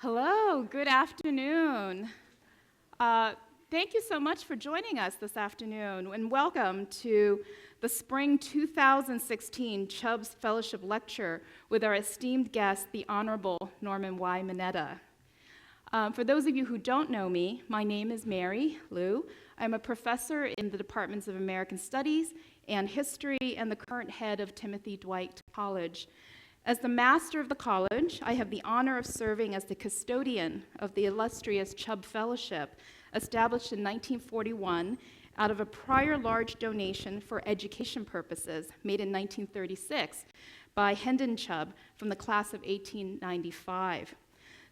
Hello, good afternoon. Thank you so much for joining us this afternoon, and welcome to the Spring 2016 Chubb Fellowship Lecture with our esteemed guest, the Honorable Norman Y. Mineta. For those of you who don't know me, my name is Mary Lou. I'm a professor in the Departments of American Studies and History and the current head of Timothy Dwight College. As the master of the college, I have the honor of serving as the custodian of the illustrious Chubb Fellowship, established in 1941 out of a prior large donation for education purposes made in 1936 by Hendon Chubb from the class of 1895.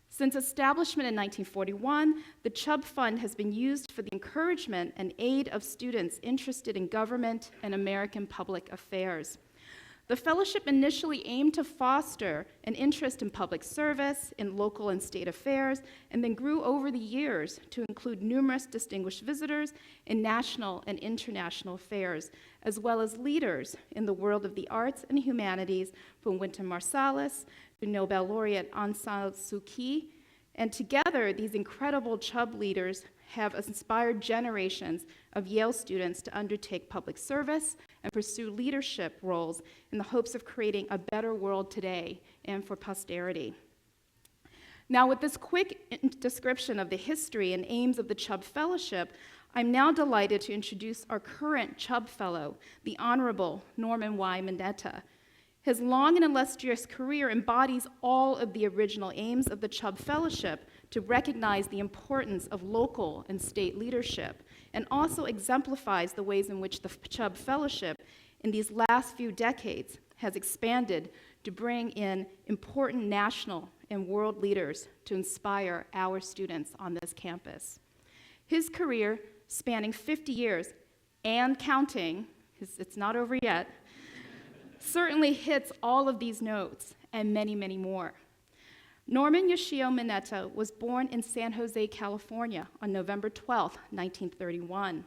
Since establishment in 1941, the Chubb Fund has been used for the encouragement and aid of students interested in government and American public affairs. The fellowship initially aimed to foster an interest in public service, in local and state affairs, and then grew over the years to include numerous distinguished visitors in national and international affairs, as well as leaders in the world of the arts and humanities, from Wynton Marsalis to Nobel laureate Aung San Suu Kyi. And together, these incredible Chubb leaders have inspired generations of Yale students to undertake public service and pursue leadership roles in the hopes of creating a better world today and for posterity. Now, with this quick description of the history and aims of the Chubb Fellowship, I'm now delighted to introduce our current Chubb Fellow, the Honorable Norman Y. Mineta. His long and illustrious career embodies all of the original aims of the Chubb Fellowship to recognize the importance of local and state leadership, and also exemplifies the ways in which the Chubb Fellowship in these last few decades has expanded to bring in important national and world leaders to inspire our students on this campus. His career, spanning 50 years and counting, because it's not over yet, certainly hits all of these notes and many, many more. Norman Yoshio Mineta was born in San Jose, California on November 12, 1931.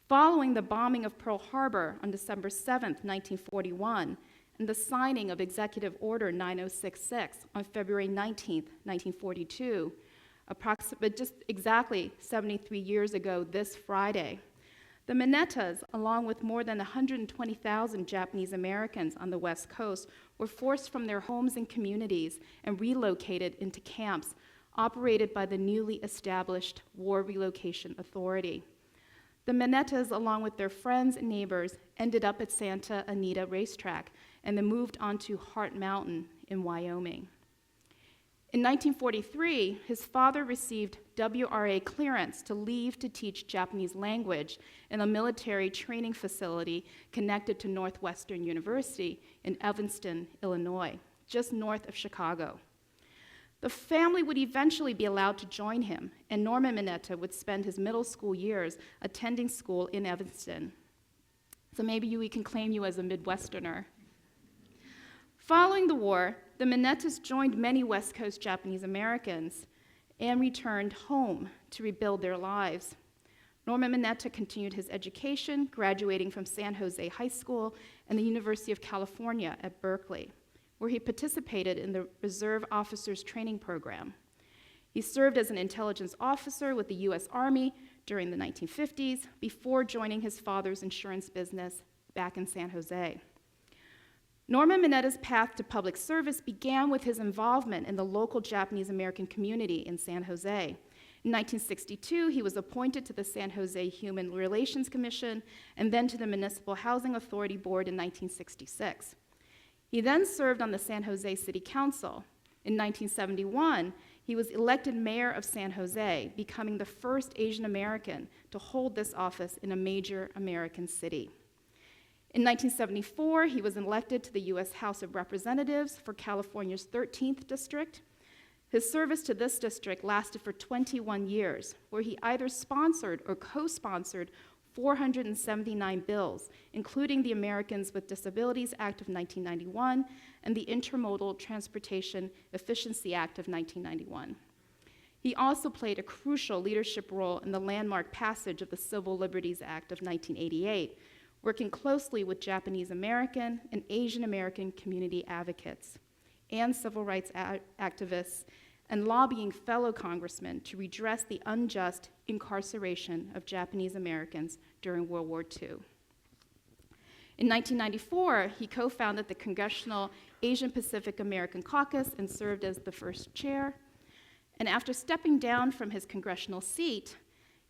Following the bombing of Pearl Harbor on December 7, 1941, and the signing of Executive Order 9066 on February 19, 1942, just exactly 73 years ago this Friday, the Minetas, along with more than 120,000 Japanese Americans on the West Coast, were forced from their homes and communities and relocated into camps operated by the newly established War Relocation Authority. The Minetas, along with their friends and neighbors, ended up at Santa Anita Racetrack and then moved on to Hart Mountain in Wyoming. In 1943, his father received WRA clearance to leave to teach Japanese language in a military training facility connected to Northwestern University in Evanston, Illinois, just north of Chicago. The family would eventually be allowed to join him, and Norman Mineta would spend his middle school years attending school in Evanston. So maybe we can claim you as a Midwesterner. Following the war, the Minetas joined many West Coast Japanese Americans and returned home to rebuild their lives. Norman Mineta continued his education, graduating from San Jose High School and the University of California at Berkeley, where he participated in the Reserve Officers Training Program. He served as an intelligence officer with the U.S. Army during the 1950s before joining his father's insurance business back in San Jose. Norman Mineta's path to public service began with his involvement in the local Japanese American community in San Jose. In 1962, he was appointed to the San Jose Human Relations Commission and then to the Municipal Housing Authority Board in 1966. He then served on the San Jose City Council. In 1971, he was elected mayor of San Jose, becoming the first Asian American to hold this office in a major American city. In 1974, he was elected to the U.S. House of Representatives for California's 13th district. His service to this district lasted for 21 years, where he either sponsored or co-sponsored 479 bills, including the Americans with Disabilities Act of 1991 and the Intermodal Transportation Efficiency Act of 1991. He also played a crucial leadership role in the landmark passage of the Civil Liberties Act of 1988, working closely with Japanese American and Asian American community advocates and civil rights activists and lobbying fellow congressmen to redress the unjust incarceration of Japanese Americans during World War II. In 1994, he co-founded the Congressional Asian Pacific American Caucus and served as the first chair. And after stepping down from his congressional seat,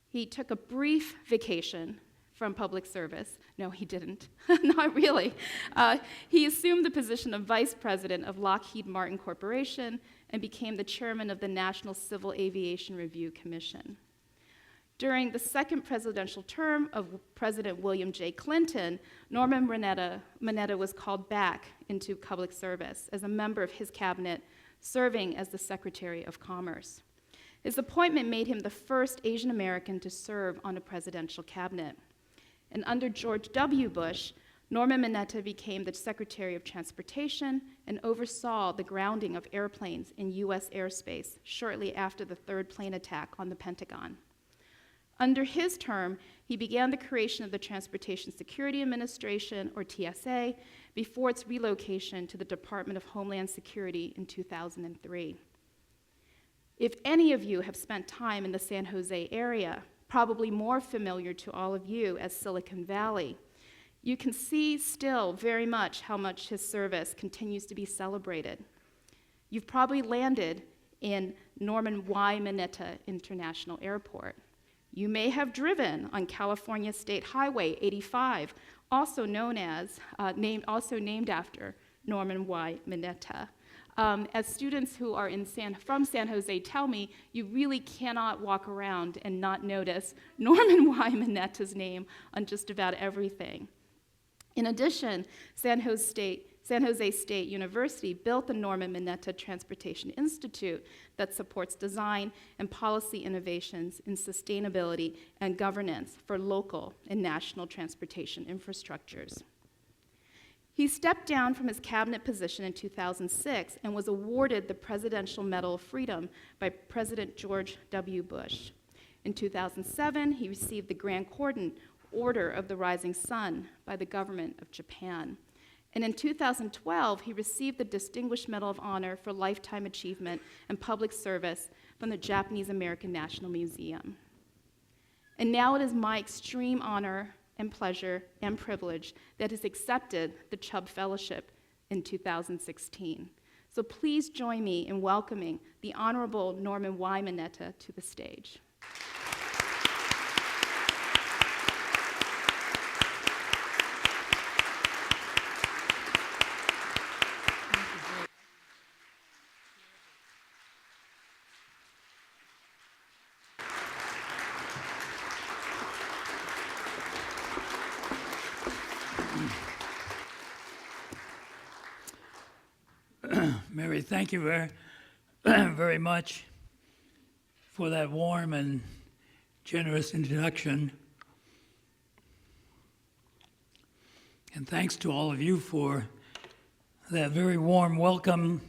he took a brief vacation from public service. No, he didn't. Not really. He assumed the position of vice president of Lockheed Martin Corporation and became the chairman of the National Civil Aviation Review Commission. During the second presidential term of President William J. Clinton, Norman Mineta was called back into public service as a member of his cabinet, serving as the Secretary of Commerce. His appointment made him the first Asian American to serve on a presidential cabinet. And under George W. Bush, Norman Mineta became the Secretary of Transportation and oversaw the grounding of airplanes in U.S. airspace shortly after the third plane attack on the Pentagon. Under his term, he began the creation of the Transportation Security Administration, or TSA, before its relocation to the Department of Homeland Security in 2003. If any of you have spent time in the San Jose area, probably more familiar to all of you as Silicon Valley, you can see still very much how much his service continues to be celebrated. You've probably landed in Norman Y. Mineta International Airport. You may have driven on California State Highway 85, also named after Norman Y. Mineta. As students who are from San Jose tell me, you really cannot walk around and not notice Norman Y. Mineta's name on just about everything. In addition, San Jose State University built the Norman Mineta Transportation Institute that supports design and policy innovations in sustainability and governance for local and national transportation infrastructures. He stepped down from his cabinet position in 2006 and was awarded the Presidential Medal of Freedom by President George W. Bush. In 2007, he received the Grand Cordon Order of the Rising Sun by the government of Japan. And in 2012, he received the Distinguished Medal of Honor for Lifetime Achievement and Public Service from the Japanese American National Museum. And now it is my extreme honor and pleasure and privilege that has accepted the Chubb Fellowship in 2016. So please join me in welcoming the Honorable Norman Y. Mineta to the stage. Mary, thank you very much for that warm and generous introduction. And thanks to all of you for that very warm welcome,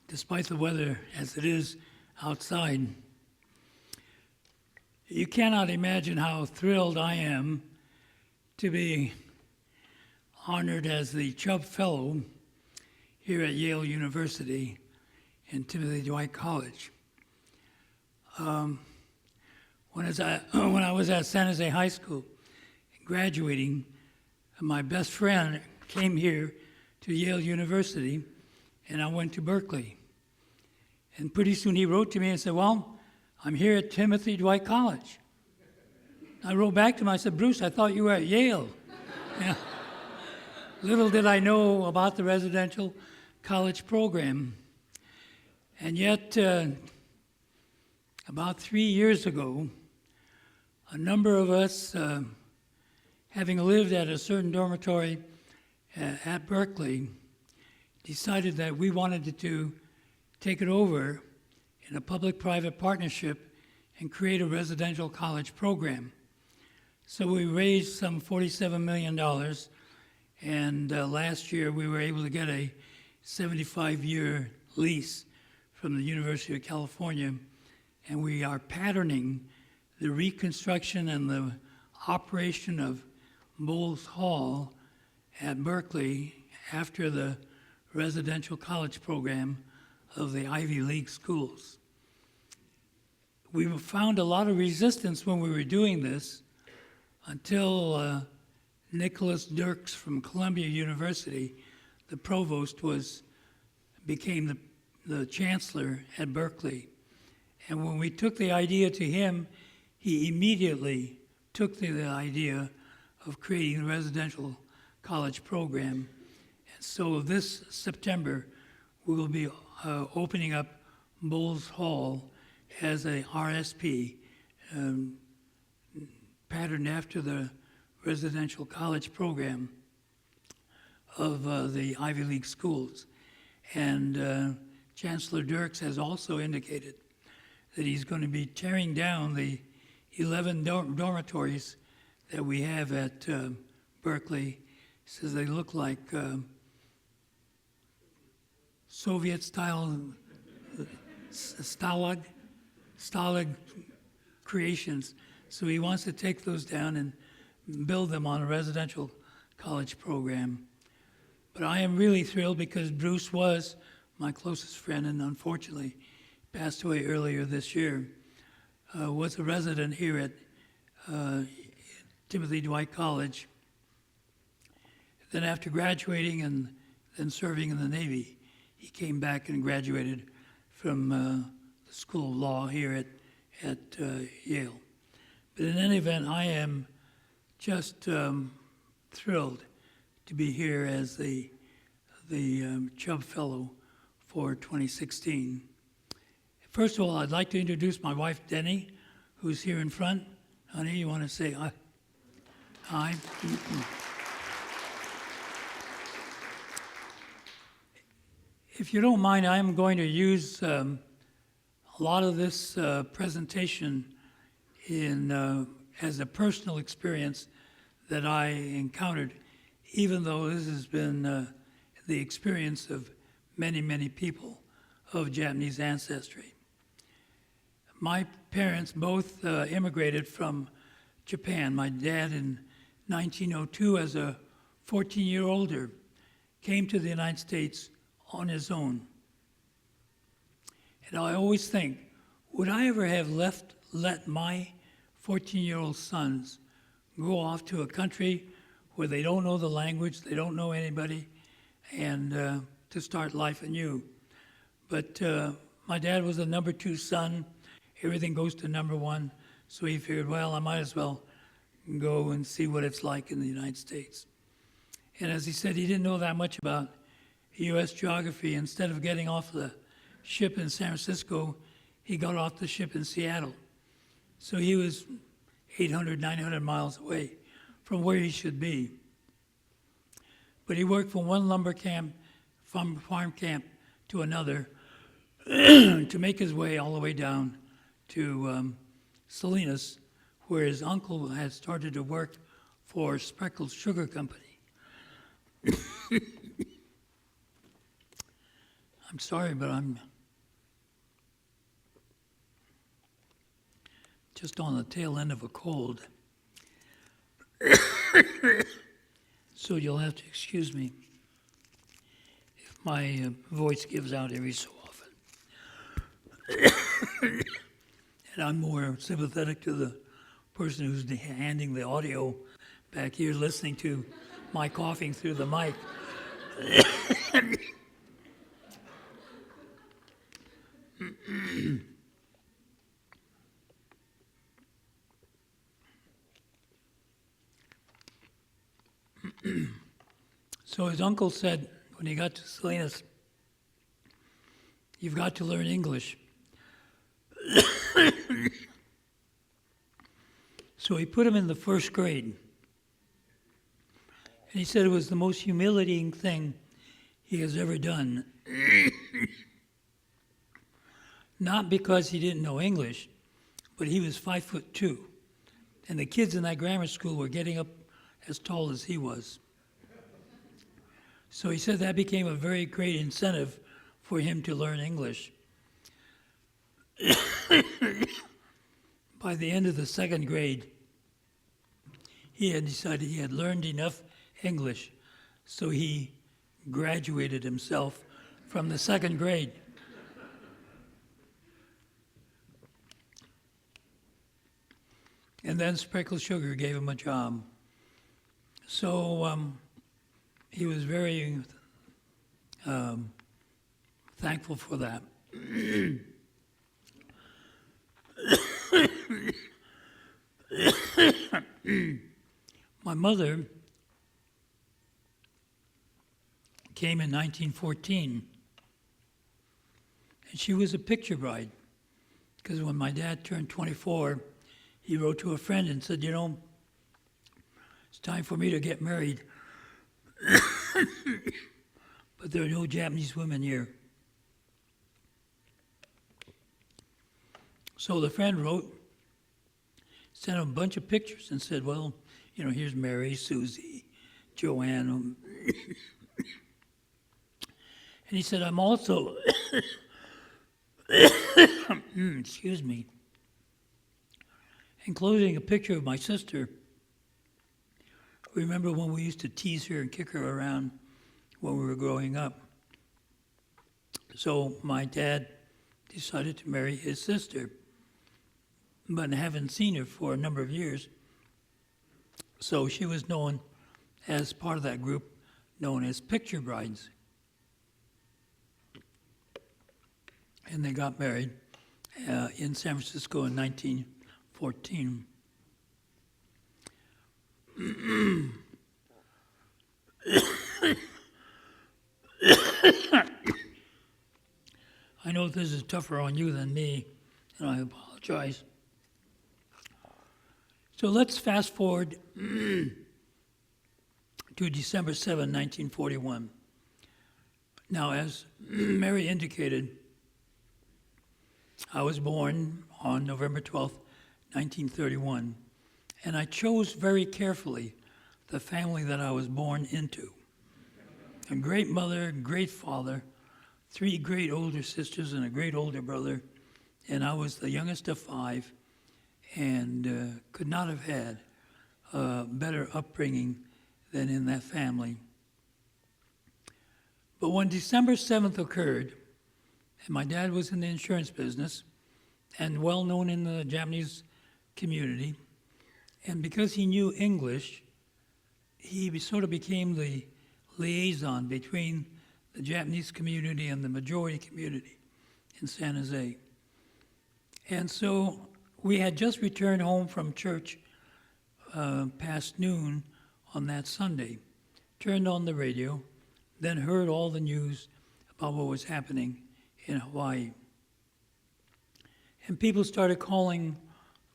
despite the weather as it is outside. You cannot imagine how thrilled I am to be honored as the Chubb Fellow here at Yale University and Timothy Dwight College. When I was at San Jose High School graduating, my best friend came here to Yale University, and I went to Berkeley. And pretty soon he wrote to me and said, well, I'm here at Timothy Dwight College. I wrote back to him, I said, Bruce, I thought you were at Yale. Yeah. Little did I know about the residential college program. And yet, about 3 years ago, a number of us, having lived at a certain dormitory at Berkeley, decided that we wanted to take it over in a public-private partnership and create a residential college program. So we raised some $47 million, and last year we were able to get a 75-year lease from the University of California, and we are patterning the reconstruction and the operation of Bowles Hall at Berkeley after the residential college program of the Ivy League schools. We found a lot of resistance when we were doing this until Nicholas Dirks from Columbia University, the provost, became the chancellor at Berkeley. And when we took the idea to him, he immediately took the idea of creating a residential college program. And so this September, we will be opening up Bowles Hall as a RSP, patterned after the residential college program of the Ivy League schools. And Chancellor Dirks has also indicated that he's going to be tearing down the 11 dormitories that we have at Berkeley. He says they look like Soviet-style Stalag creations. So he wants to take those down and build them on a residential college program. But I am really thrilled because Bruce was my closest friend and unfortunately passed away earlier this year. Was a resident here at Timothy Dwight College. Then after graduating and then serving in the Navy, he came back and graduated from the School of Law here at Yale. But in any event, I am just thrilled to be here as the Chubb Fellow for 2016. First of all, I'd like to introduce my wife, Denny, who's here in front. Honey, you want to say hi? Hi. If you don't mind, I'm going to use a lot of this presentation as a personal experience that I encountered, even though this has been the experience of many, many people of Japanese ancestry. My parents both immigrated from Japan. My dad in 1902, as a 14-year-older, came to the United States on his own. And I always think, would I ever have let my 14-year-old sons go off to a country where they don't know the language, they don't know anybody, and to start life anew? But my dad was the number 2 son. Everything goes to number 1. So he figured, well, I might as well go and see what it's like in the United States. And as he said, he didn't know that much about U.S. geography. Instead of getting off the ship in San Francisco, he got off the ship in Seattle. So he was 800, 900 miles away from where he should be. But he worked from one lumber camp, farm camp, to another to make his way all the way down to Salinas, where his uncle had started to work for Spreckels Sugar Company. I'm sorry, but I'm just on the tail end of a cold. So you'll have to excuse me if my voice gives out every so often. And I'm more sympathetic to the person who's handing the audio back here, listening to my coughing through the mic. So his uncle said, when he got to Salinas, you've got to learn English. So he put him in the first grade. And he said it was the most humiliating thing he has ever done. Not because he didn't know English, but he was 5'2", and the kids in that grammar school were getting up as tall as he was. So he said that became a very great incentive for him to learn English. By the end of the second grade, he had decided he had learned enough English, so he graduated himself from the second grade. And then Speckled Sugar gave him a job. So he was very thankful for that. My mother came in 1914, and she was a picture bride, because when my dad turned 24, he wrote to a friend and said, you know, it's time for me to get married, but there are no Japanese women here. So the friend wrote, sent him a bunch of pictures and said, well, you know, here's Mary, Susie, Joanne. And he said, I'm also, excuse me, enclosing a picture of my sister. Remember when we used to tease her and kick her around when we were growing up? So my dad decided to marry his sister, but I haven't seen her for a number of years. So she was known as part of that group known as picture brides. And they got married in San Francisco in 1914. I know this is tougher on you than me, and I apologize. So let's fast forward to December 7, 1941. Now, as Mary indicated, I was born on November 12, 1931, and I chose very carefully the family that I was born into. A great mother, great father, 3 great older sisters, and a great older brother, and I was the youngest of 5, and could not have had a better upbringing than in that family. But when December 7th occurred, and my dad was in the insurance business and well known in the Japanese community, and because he knew English, he sort of became the liaison between the Japanese community and the majority community in San Jose. And so we had just returned home from church past noon on that Sunday, turned on the radio, then heard all the news about what was happening in Hawaii. And people started calling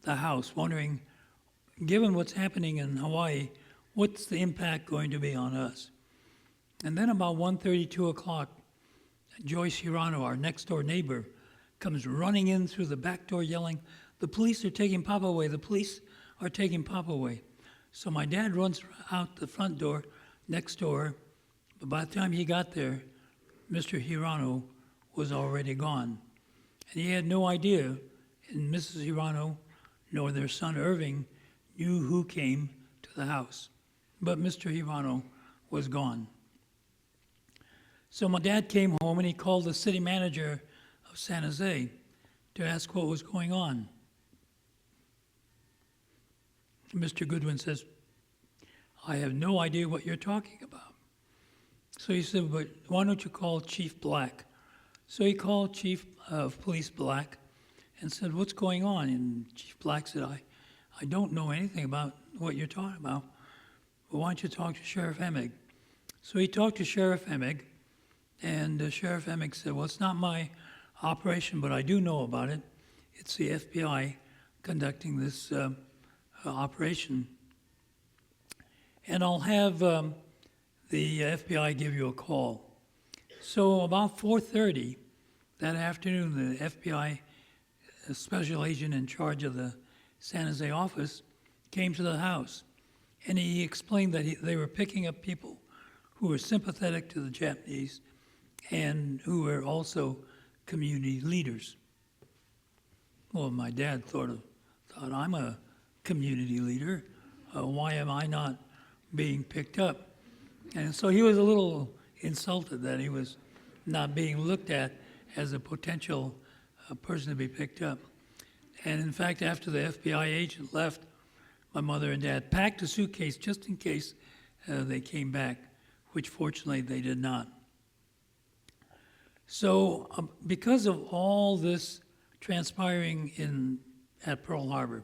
the house, wondering, given what's happening in Hawaii, what's the impact going to be on us? And then about 1:30, 2 o'clock, Joyce Hirano, our next door neighbor, comes running in through the back door yelling, the police are taking Papa away, the police are taking Papa away. So my dad runs out the front door, next door, but by the time he got there, Mr. Hirano was already gone. And he had no idea, and Mrs. Hirano nor their son Irving knew who came to the house. But Mr. Hirano was gone. So my dad came home and he called the city manager of San Jose to ask what was going on. Mr. Goodwin says, I have no idea what you're talking about. So he said, but why don't you call Chief Black? So he called Chief of Police Black and said, what's going on? And Chief Black said, I don't know anything about what you're talking about, but why don't you talk to Sheriff Emig? So he talked to Sheriff Emig, and Sheriff Emig said, well, it's not my operation, but I do know about it. It's the FBI conducting this operation. And I'll have the FBI give you a call. So about 4:30 that afternoon, the FBI special agent in charge of the San Jose office came to the house, and he explained that they were picking up people who were sympathetic to the Japanese and who were also community leaders. Well, my dad thought I'm a community leader. Why am I not being picked up? And so he was a little insulted that he was not being looked at as a potential person to be picked up. And in fact, after the FBI agent left, my mother and dad packed a suitcase just in case they came back, which fortunately they did not. So because of all this transpiring at Pearl Harbor,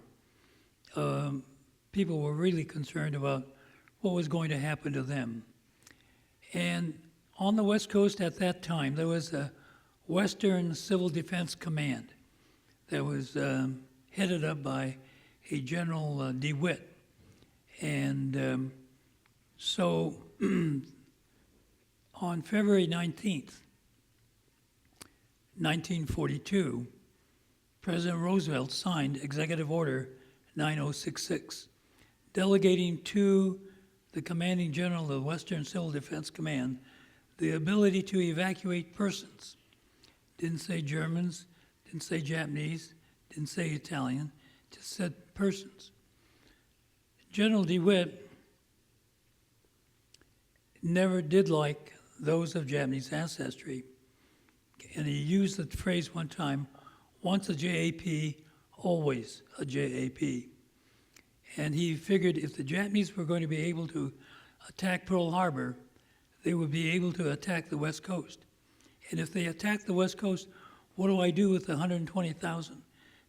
people were really concerned about what was going to happen to them. And on the West Coast at that time, there was a Western Civil Defense Command that was headed up by a General DeWitt. And so on February 19th, 1942, President Roosevelt signed Executive Order 9066, delegating to the commanding general of the Western Civil Defense Command the ability to evacuate persons. Didn't say Germans, didn't say Japanese, didn't say Italian, just said persons. General DeWitt never did like those of Japanese ancestry, and he used the phrase one time, once a JAP, always a JAP. And he figured if the Japanese were going to be able to attack Pearl Harbor, they would be able to attack the West Coast. And if they attack the West Coast, what do I do with the 120,000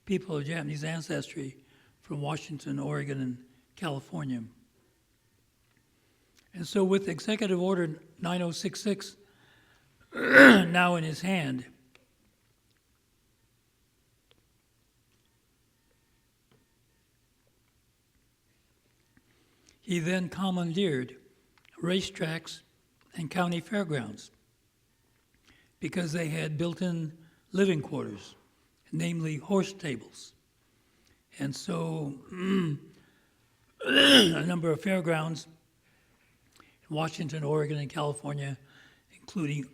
people of Japanese ancestry from Washington, Oregon, and California? And so with Executive Order 9066 now in his hand, he then commandeered racetracks and county fairgrounds because they had built-in living quarters, namely horse stables. And so a number of fairgrounds in Washington, Oregon, and California, including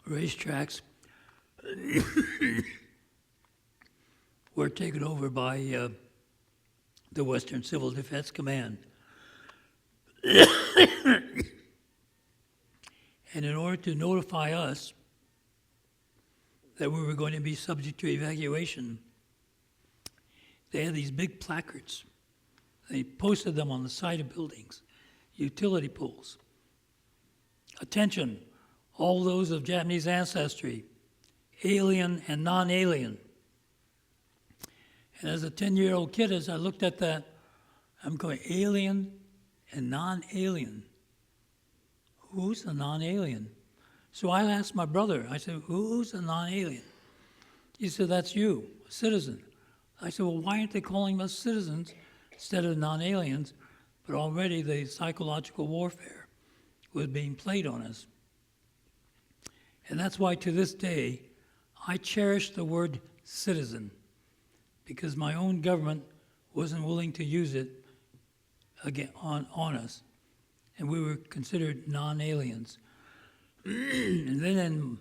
racetracks were taken over by the Western Civil Defense Command. And in order to notify us that we were going to be subject to evacuation, they had these big placards. They posted them on the side of buildings, utility poles. Attention, all those of Japanese ancestry, alien and non-alien. And as a 10-year-old kid, as I looked at that, I'm going, alien and non-alien. Who's a non-alien? So I asked my brother, I said, who's a non-alien? He said, that's you, a citizen. I said, well, why aren't they calling us citizens instead of non-aliens? But already the psychological warfare was being played on us. And that's why to this day, I cherish the word citizen, because my own government wasn't willing to use it again on us, and we were considered non-aliens. And then in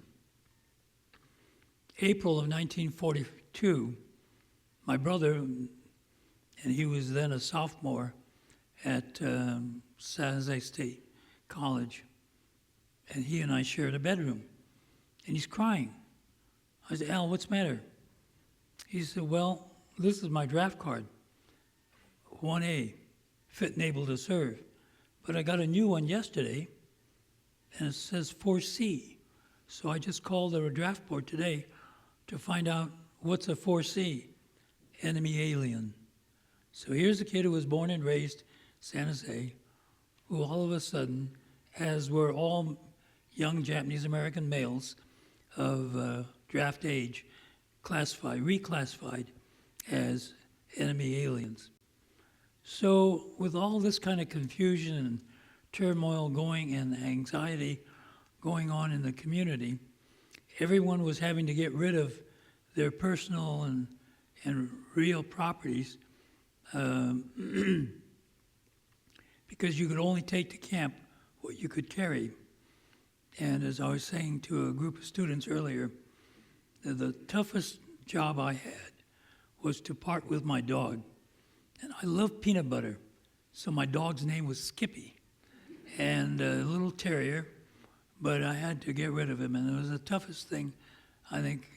April of 1942, my brother, and he was then a sophomore at San Jose State College, and he and I shared a bedroom, and he's crying. I said, Al, what's the matter? He said, well, this is my draft card, 1A, fit and able to serve. But I got a new one yesterday, and it says 4C. So I just called the draft board today to find out what's a 4C, enemy alien. So here's a kid who was born and raised San Jose, who all of a sudden, as were all young Japanese American males of draft age, reclassified as enemy aliens. So with all this kind of confusion and turmoil going and anxiety going on in the community, everyone was having to get rid of their personal and real properties because you could only take to camp what you could carry. And as I was saying to a group of students earlier, the toughest job I had was to part with my dog. And I love peanut butter, so my dog's name was Skippy. And a little terrier but I had to get rid of him, and it was the toughest thing I think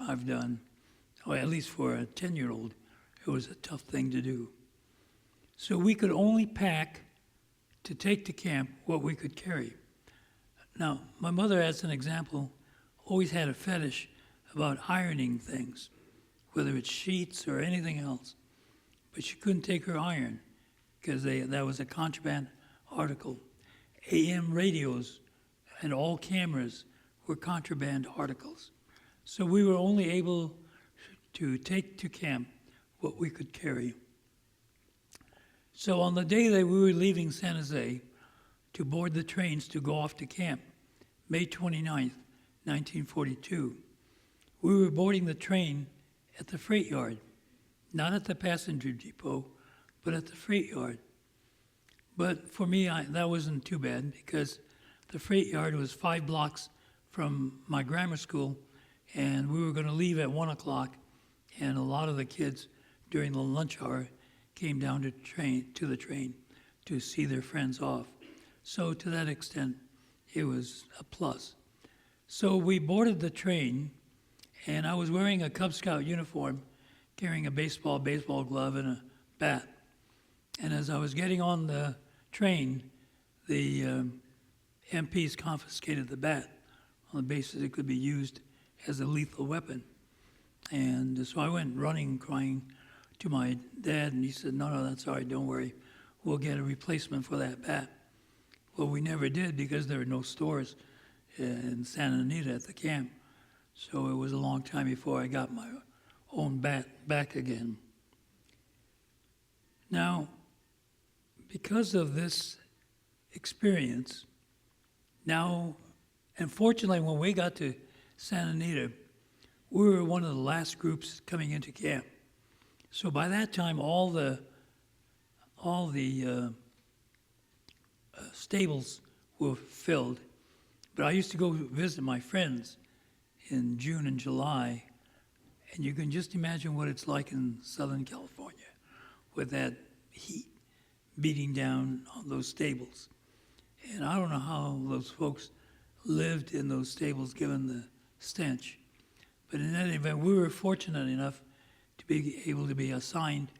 I've done, or at least for a 10-year-old, it was a tough thing to do. So we could only pack to take to camp what we could carry. Now, my mother, as an example, always had a fetish about ironing things, whether it's sheets or anything else. But she couldn't take her iron because that was a contraband article. AM radios and all cameras were contraband articles. So we were only able to take to camp what we could carry. So on the day that we were leaving San Jose to board the trains to go off to camp, May 29th, 1942, we were boarding the train at the freight yard, not at the passenger depot, but at the freight yard. But for me, that wasn't too bad because the freight yard was 5 blocks from my grammar school, and we were going to leave at 1 o'clock, and a lot of the kids during the lunch hour came down to the train to see their friends off. So to that extent, it was a plus. So we boarded the train, and I was wearing a Cub Scout uniform, carrying a baseball glove, and a bat. And as I was getting on the train, the MPs confiscated the bat on the basis it could be used as a lethal weapon. And so I went running, crying to my dad, and he said, no, that's all right, don't worry. We'll get a replacement for that bat. Well, we never did because there were no stores in Santa Anita at the camp. So it was a long time before I got my own bat back again. Now, because of this experience, now, unfortunately, when we got to Santa Anita, we were one of the last groups coming into camp. So by that time, all the stables were filled. But I used to go visit my friends in June and July, and you can just imagine what it's like in Southern California with that heat beating down on those stables. And I don't know how those folks lived in those stables given the stench. But in any event, we were fortunate enough to be able to be assigned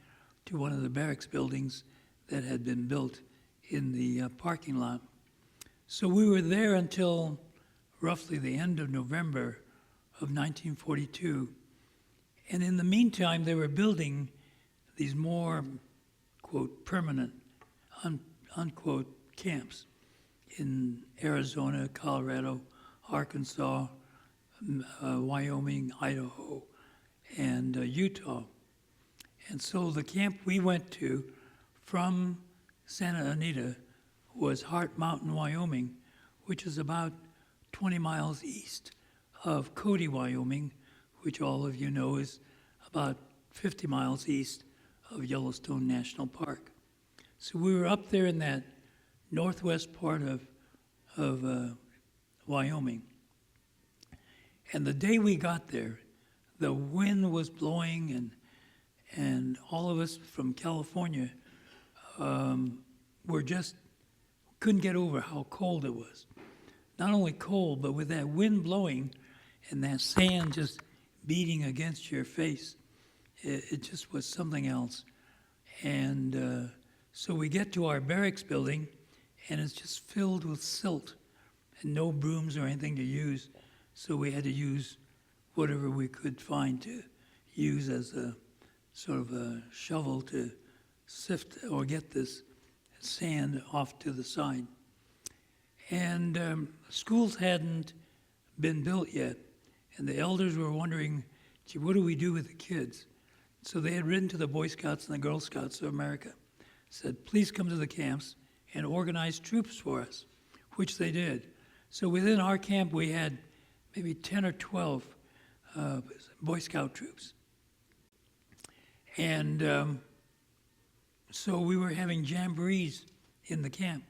to one of the barracks buildings that had been built in the parking lot. So we were there until roughly the end of November of 1942. And in the meantime, they were building these more, quote, permanent, unquote, camps in Arizona, Colorado, Arkansas, Wyoming, Idaho, and Utah. And so the camp we went to from Santa Anita was Hart Mountain, Wyoming, which is about 20 miles east of Cody, Wyoming, which all of you know is about 50 miles east of Yellowstone National Park. So we were up there in that northwest part of Wyoming. And the day we got there, the wind was blowing, and all of us from California couldn't get over how cold it was. Not only cold, but with that wind blowing and that sand just beating against your face, it just was something else. And so we get to our barracks building, and it's just filled with silt and no brooms or anything to use. So we had to use whatever we could find to use as a sort of a shovel to sift or get this sand off to the side. And schools hadn't been built yet, and the elders were wondering, gee, what do we do with the kids? So they had written to the Boy Scouts and the Girl Scouts of America, said, please come to the camps and organize troops for us, which they did. So within our camp, we had maybe 10 or 12 Boy Scout troops. And so we were having jamborees in the camp.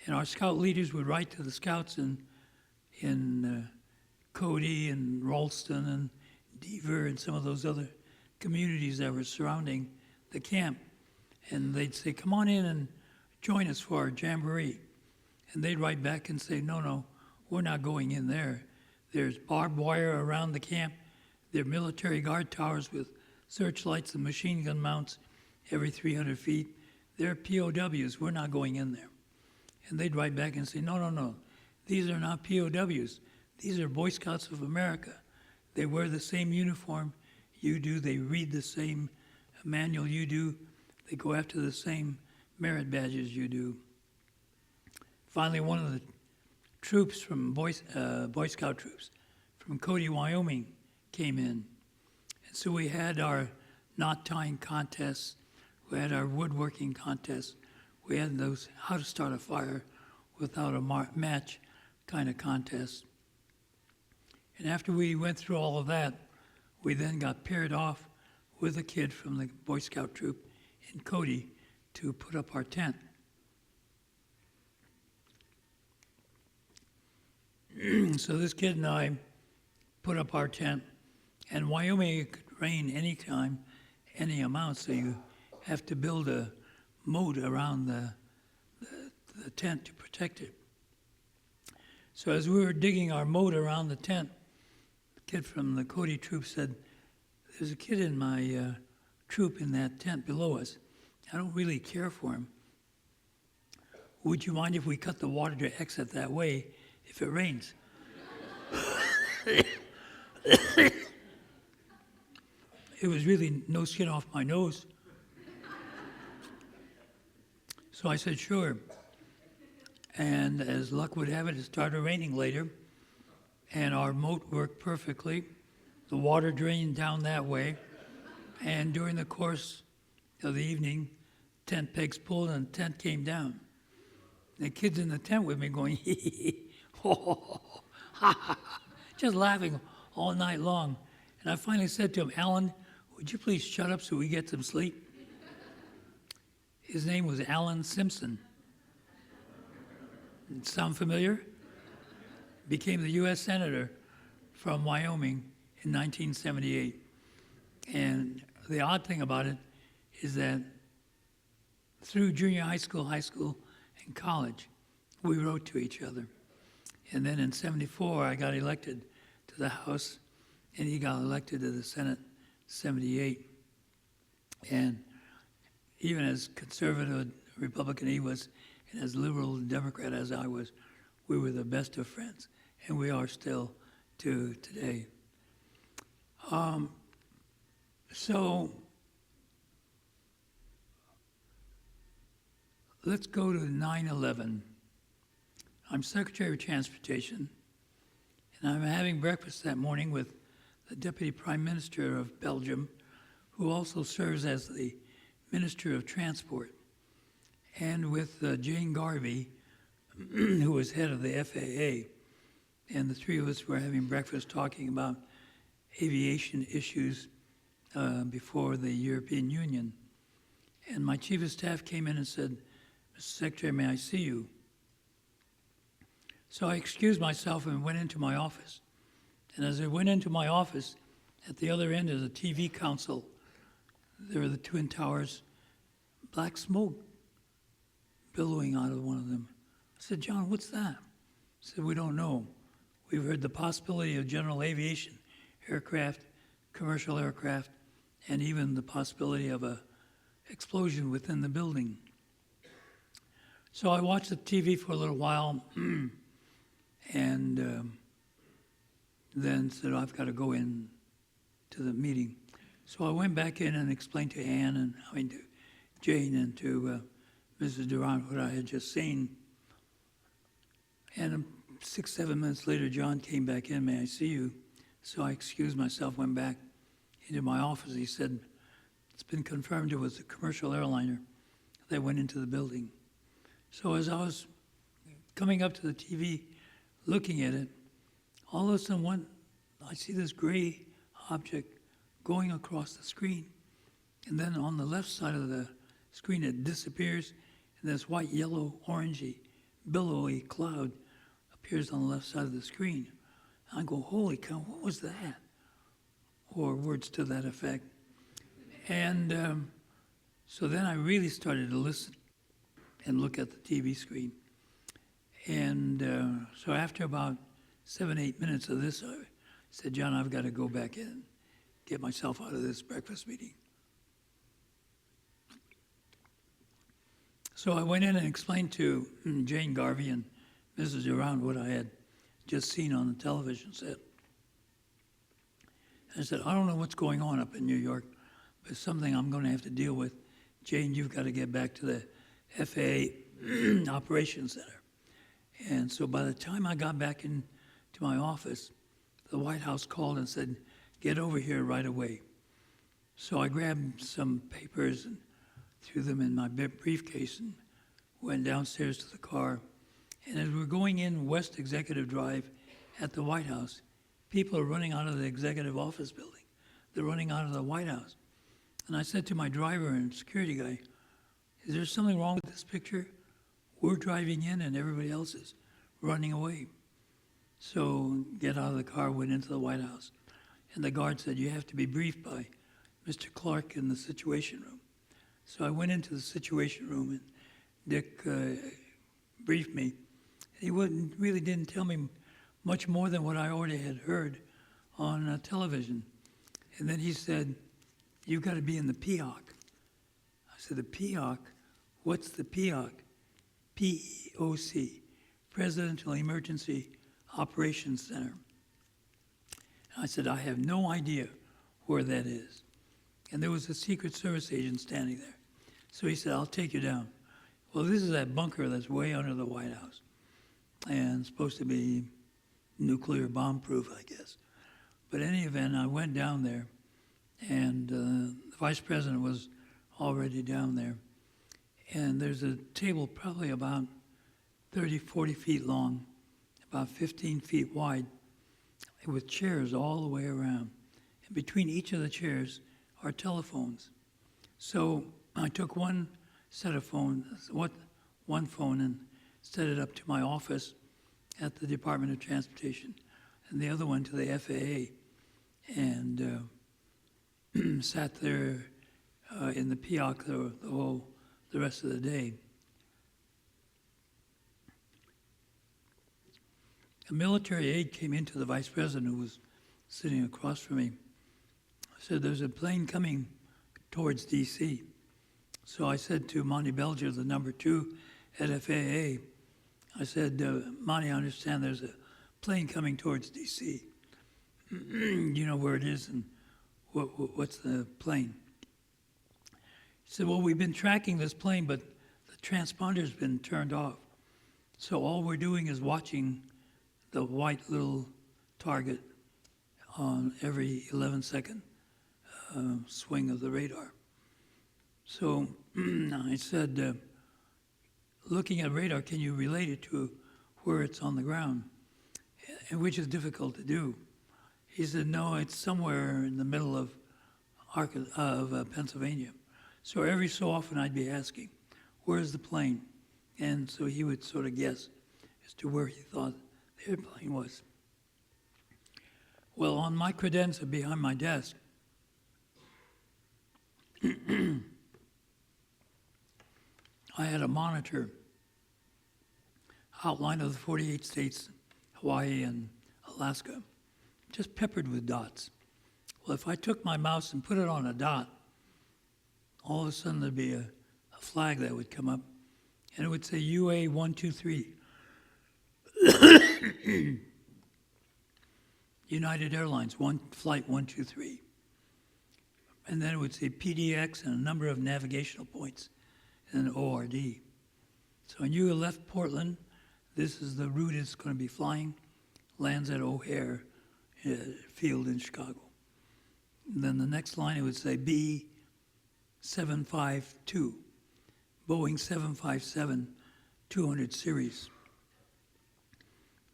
And our scout leaders would write to the scouts in Cody and Ralston and Deaver and some of those other communities that were surrounding the camp. And they'd say, come on in and join us for our jamboree. And they'd write back and say, no, we're not going in there. There's barbed wire around the camp. There are military guard towers with searchlights and machine gun mounts every 300 feet. They're POWs. We're not going in there. And they'd write back and say, no. These are not POWs. These are Boy Scouts of America. They wear the same uniform you do. They read the same manual you do. They go after the same merit badges you do. Finally, one of the troops from Boy Scout troops from Cody, Wyoming, came in. And so we had our knot tying contests. We had our woodworking contests. We had those how to start a fire without a match kind of contests. And after we went through all of that, we then got paired off with a kid from the Boy Scout troop in Cody to put up our tent. So this kid and I put up our tent, and Wyoming, it could rain anytime, any amount, so you have to build a moat around the tent to protect it. So as we were digging our moat around the tent, the kid from the Cody troop said, "There's a kid in my troop in that tent below us. I don't really care for him. Would you mind if we cut the water to exit that way if it rains?" It was really no skin off my nose. So I said, sure. And as luck would have it, it started raining later, and our moat worked perfectly. The water drained down that way, and during the course of the evening, tent pegs pulled and the tent came down. The kids in the tent with me going, hee hee hee, ho ho ho, ha ha ha, just laughing all night long. And I finally said to him, "Alan, would you please shut up so we get some sleep?" His name was Alan Simpson. Sound familiar? Became the U.S. Senator from Wyoming in 1978. And the odd thing about it is that through junior high school, and college, we wrote to each other. And then in 74, I got elected to the House, and he got elected to the Senate in 78. And even as conservative Republican he was, and as liberal Democrat as I was, we were the best of friends, and we are still to today. So let's go to 9/11. I'm Secretary of Transportation, and I'm having breakfast that morning with the Deputy Prime Minister of Belgium, who also serves as the Minister of Transport, and with Jane Garvey, who was head of the FAA. And the three of us were having breakfast talking about aviation issues before the European Union. And my chief of staff came in and said, "Mr. Secretary, may I see you?" So I excused myself and went into my office. And as I went into my office, at the other end is a TV console. There were the Twin Towers, black smoke billowing out of one of them. I said, "John, what's that?" He said, "We don't know. We've heard the possibility of general aviation, aircraft, commercial aircraft, and even the possibility of a explosion within the building." So I watched the TV for a little while and then said, "I've got to go in to the meeting." So I went back in and explained to Ann and to Jane and to Mrs. Durant what I had just seen. And 6-7 minutes later, John came back in, "May I see you?" So I excused myself, went back into my office. He said, "It's been confirmed it was a commercial airliner that went into the building." So as I was coming up to the TV, looking at it, all of a sudden I see this gray object going across the screen. And then on the left side of the screen, it disappears, and this white, yellow, orangey, billowy cloud appears on the left side of the screen. I go, "Holy cow, what was that?" Or words to that effect. And so then I really started to listen and look at the TV screen. And so after about 7, 8 minutes of this, I said, John, I've got to go back in, get myself out of this breakfast meeting. So I went in and explained to Jane Garvey and Mrs. Durand what I had just seen on the television set. I said, I don't know what's going on up in New York, but it's something I'm going to have to deal with. Jane, you've got to get back to the FAA Operations Center. And so by the time I got back into my office, the White House called and said, get over here right away. So I grabbed some papers and threw them in my briefcase and went downstairs to the car. And as we're going in West Executive Drive at the White House, people are running out of the executive office building. They're running out of the White House. And I said to my driver and security guy, is there something wrong with this picture? We're driving in and everybody else is running away. So get out of the car, went into the White House. And the guard said, you have to be briefed by Mr. Clark in the Situation Room. So I went into the Situation Room and Dick briefed me. He really didn't tell me much more than what I already had heard on television. And then he said, you've got to be in the PEOC. I said, the PEOC? What's the PEOC? PEOC, Presidential Emergency Operations Center. I said, I have no idea where that is. And there was a Secret Service agent standing there. So he said, I'll take you down. Well, this is that bunker that's way under the White House and supposed to be nuclear bomb-proof, I guess. But in any event, I went down there, and the vice president was already down there. And there's a table probably about 30, 40 feet long, about 15 feet wide, with chairs all the way around. And between each of the chairs are telephones. So I took one set of phones, one phone, and set it up to my office at the Department of Transportation, and the other one to the FAA, and sat there in the PEOC the rest of the day. A military aide came into the vice president, who was sitting across from me. I said, there's a plane coming towards D.C. So I said to Monty Belger, the number 2 at FAA, I said, Monty, I understand there's a plane coming towards D.C. You know where it is and what's the plane? He said, well, we've been tracking this plane, but the transponder's been turned off. So all we're doing is watching the white little target on every 11-second swing of the radar. So I said, looking at radar, can you relate it to where it's on the ground? And which is difficult to do. He said, no, it's somewhere in the middle of Pennsylvania. So every so often I'd be asking, where's the plane? And so he would sort of guess as to where he thought the airplane was. Well, on my credenza behind my desk, I had a monitor, outline of the 48 states, Hawaii and Alaska, just peppered with dots. Well, if I took my mouse and put it on a dot, all of a sudden there'd be a flag that would come up, and it would say UA 123. United Airlines, flight 123. And then it would say PDX and a number of navigational points and an ORD. So when you left Portland, this is the route it's going to be flying, lands at O'Hare Field in Chicago. And then the next line it would say B752, Boeing 757-200 series.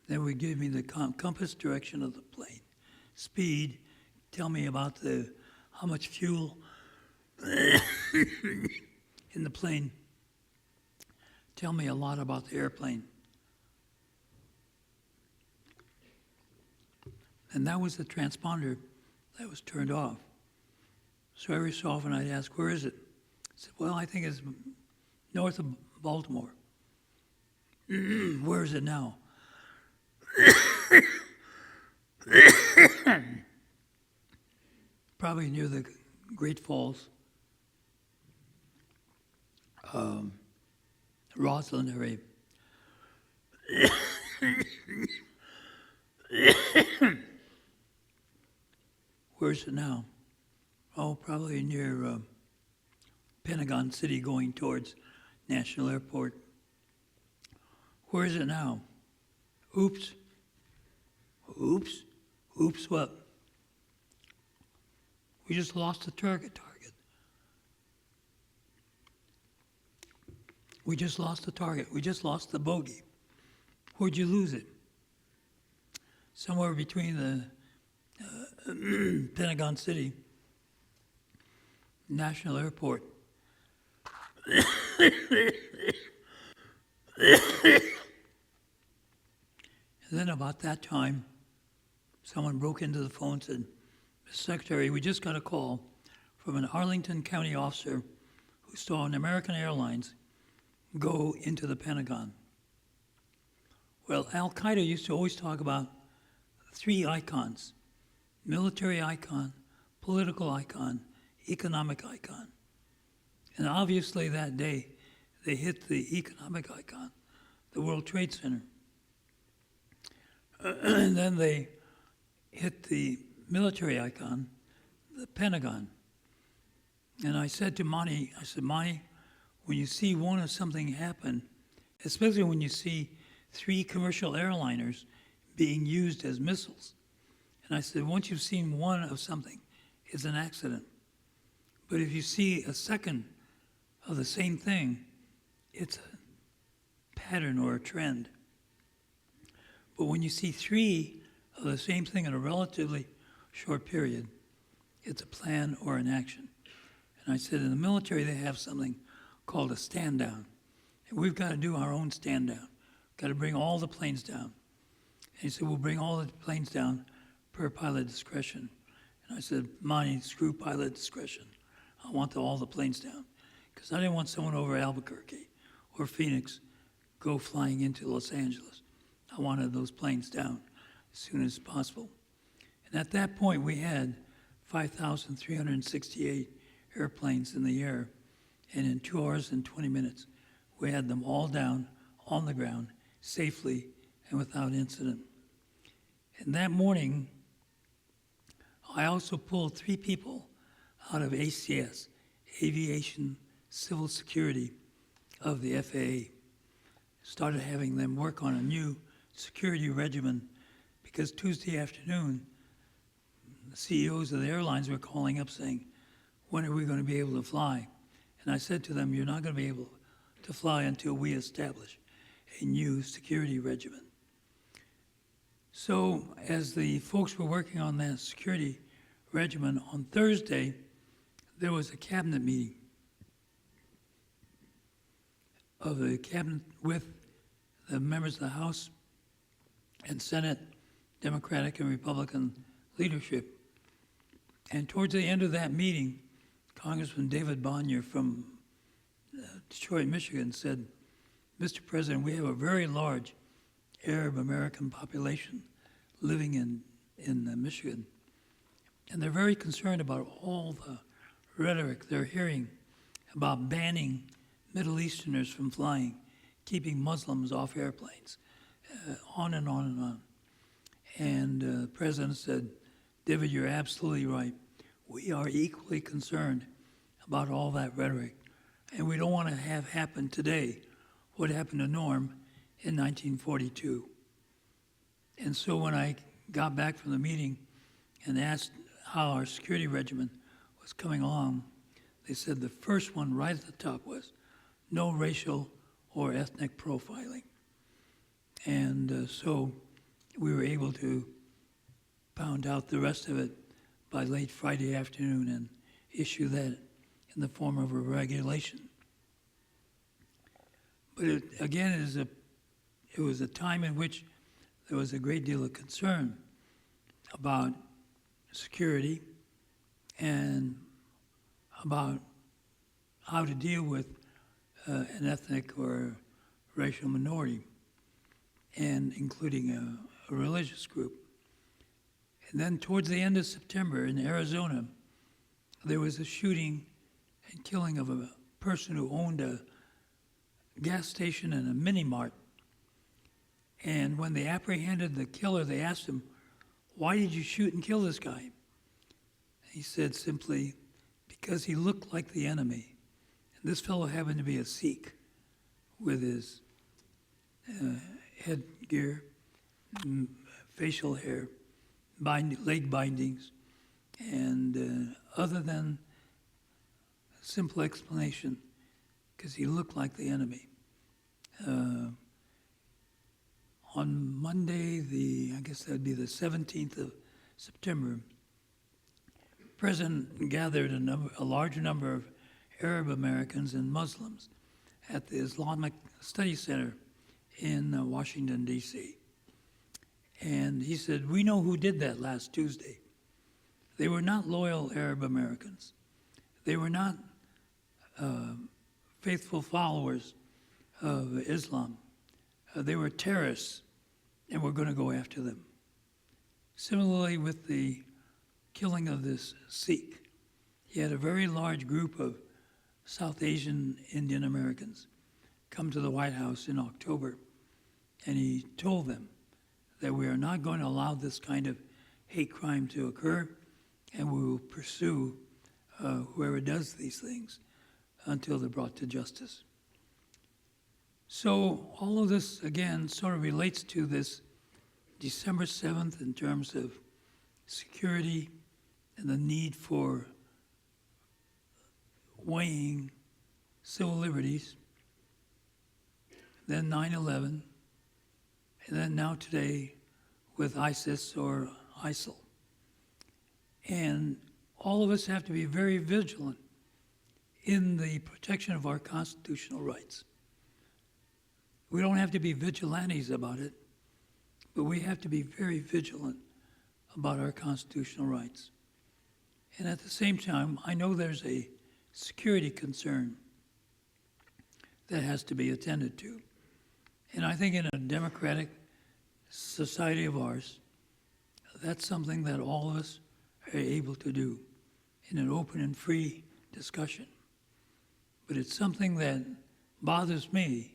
Then would give me the compass direction of the plane, speed, tell me about how much fuel in the plane, tell me a lot about the airplane. And that was the transponder that was turned off. So every so often I'd ask, where is it? I said, well, I think it's north of Baltimore. Where is it now? Probably near the Great Falls, Roslyn area. Where is it now? Oh, probably near Pentagon City going towards National Airport. Where is it now? Oops. Oops. Oops what? We just lost the target. We just lost the target. We just lost the bogey. Where'd you lose it? Somewhere between the Pentagon City, National Airport. And then about that time, someone broke into the phone and said, Mr. Secretary, we just got a call from an Arlington County officer who saw an American Airlines go into the Pentagon. Well, Al-Qaeda used to always talk about three icons: military icon, political icon, economic icon. And obviously that day, they hit the economic icon, the World Trade Center. And then they hit the military icon, the Pentagon. And I said to Monty, Monty, when you see one of something happen, especially when you see three commercial airliners being used as missiles, and I said, once you've seen one of something, it's an accident. But if you see a second of the same thing, it's a pattern or a trend. But when you see three of the same thing in a relatively short period, it's a plan or an action. And I said, in the military, they have something called a stand down. And we've got to do our own stand down. Got to bring all the planes down. And he said, we'll bring all the planes down per pilot discretion. And I said, Monty, screw pilot discretion. I want all the planes down. Because I didn't want someone over Albuquerque or Phoenix go flying into Los Angeles. I wanted those planes down as soon as possible. And at that point, we had 5,368 airplanes in the air. And in 2 hours and 20 minutes, we had them all down on the ground safely and without incident. And that morning, I also pulled 3 people out of ACS, Aviation Civil Security of the FAA. Started having them work on a new security regimen because Tuesday afternoon, the CEOs of the airlines were calling up saying, when are we going to be able to fly? And I said to them, you're not going to be able to fly until we establish a new security regimen. So as the folks were working on that security regimen, on Thursday, there was a cabinet meeting of the cabinet with the members of the House and Senate, Democratic and Republican leadership. And towards the end of that meeting, Congressman David Bonnier from Detroit, Michigan said, Mr. President, we have a very large Arab American population living in Michigan. And they're very concerned about all the rhetoric they're hearing about banning Middle Easterners from flying, keeping Muslims off airplanes, on and on and on. And the president said, David, you're absolutely right. We are equally concerned about all that rhetoric. And we don't want to have happen today what happened to Norm in 1942. And so when I got back from the meeting and asked how our security regimen was coming along, they said the first one right at the top was no racial or ethnic profiling. And so we were able to pound out the rest of it by late Friday afternoon and issue that in the form of a regulation. But it was a time in which there was a great deal of concern about security and about how to deal with an ethnic or racial minority. and including a religious group. And then towards the end of September in Arizona, there was a shooting and killing of a person who owned a gas station and a mini mart. And when they apprehended the killer, they asked him, "Why did you shoot and kill this guy?" He said simply, "Because he looked like the enemy." And this fellow happened to be a Sikh with his headgear, facial hair, leg bindings, and other than a simple explanation, because he looked like the enemy. On Monday, I guess that'd be the 17th of September, the President gathered a large number of Arab Americans and Muslims at the Islamic Study Center in Washington, D.C. And he said, "We know who did that last Tuesday. They were not loyal Arab Americans. They were not faithful followers of Islam. They were terrorists, and we're going to go after them." Similarly, with the killing of this Sikh, he had a very large group of South Asian Indian Americans come to the White House in October, and he told them that we are not going to allow this kind of hate crime to occur, and we will pursue whoever does these things until they're brought to justice. So all of this, again, sort of relates to this December 7th in terms of security and the need for weighing civil liberties, then 9/11, and then now today with ISIS or ISIL. And all of us have to be very vigilant in the protection of our constitutional rights. We don't have to be vigilantes about it, but we have to be very vigilant about our constitutional rights. And at the same time, I know there's a security concern that has to be attended to. And I think in a democratic society of ours, that's something that all of us are able to do in an open and free discussion. But it's something that bothers me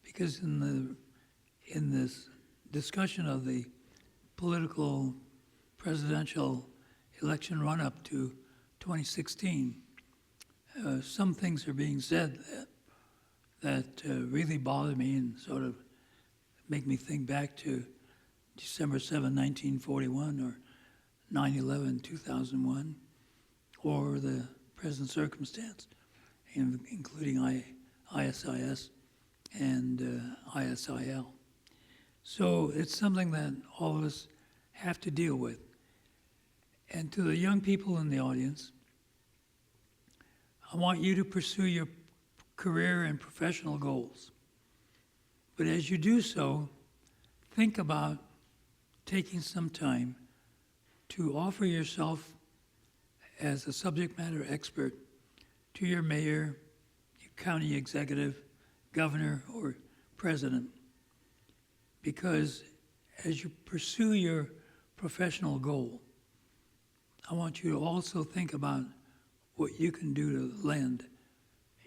because in this discussion of the political presidential election run-up to 2016, some things are being said that really bother me and sort of make me think back to December 7, 1941, or 9/11, 2001, or the present circumstance, including ISIS and ISIL. So it's something that all of us have to deal with. And to the young people in the audience, I want you to pursue your career and professional goals. But as you do so, think about taking some time to offer yourself as a subject matter expert to your mayor, your county executive, governor, or president. Because as you pursue your professional goal, I want you to also think about what you can do to lend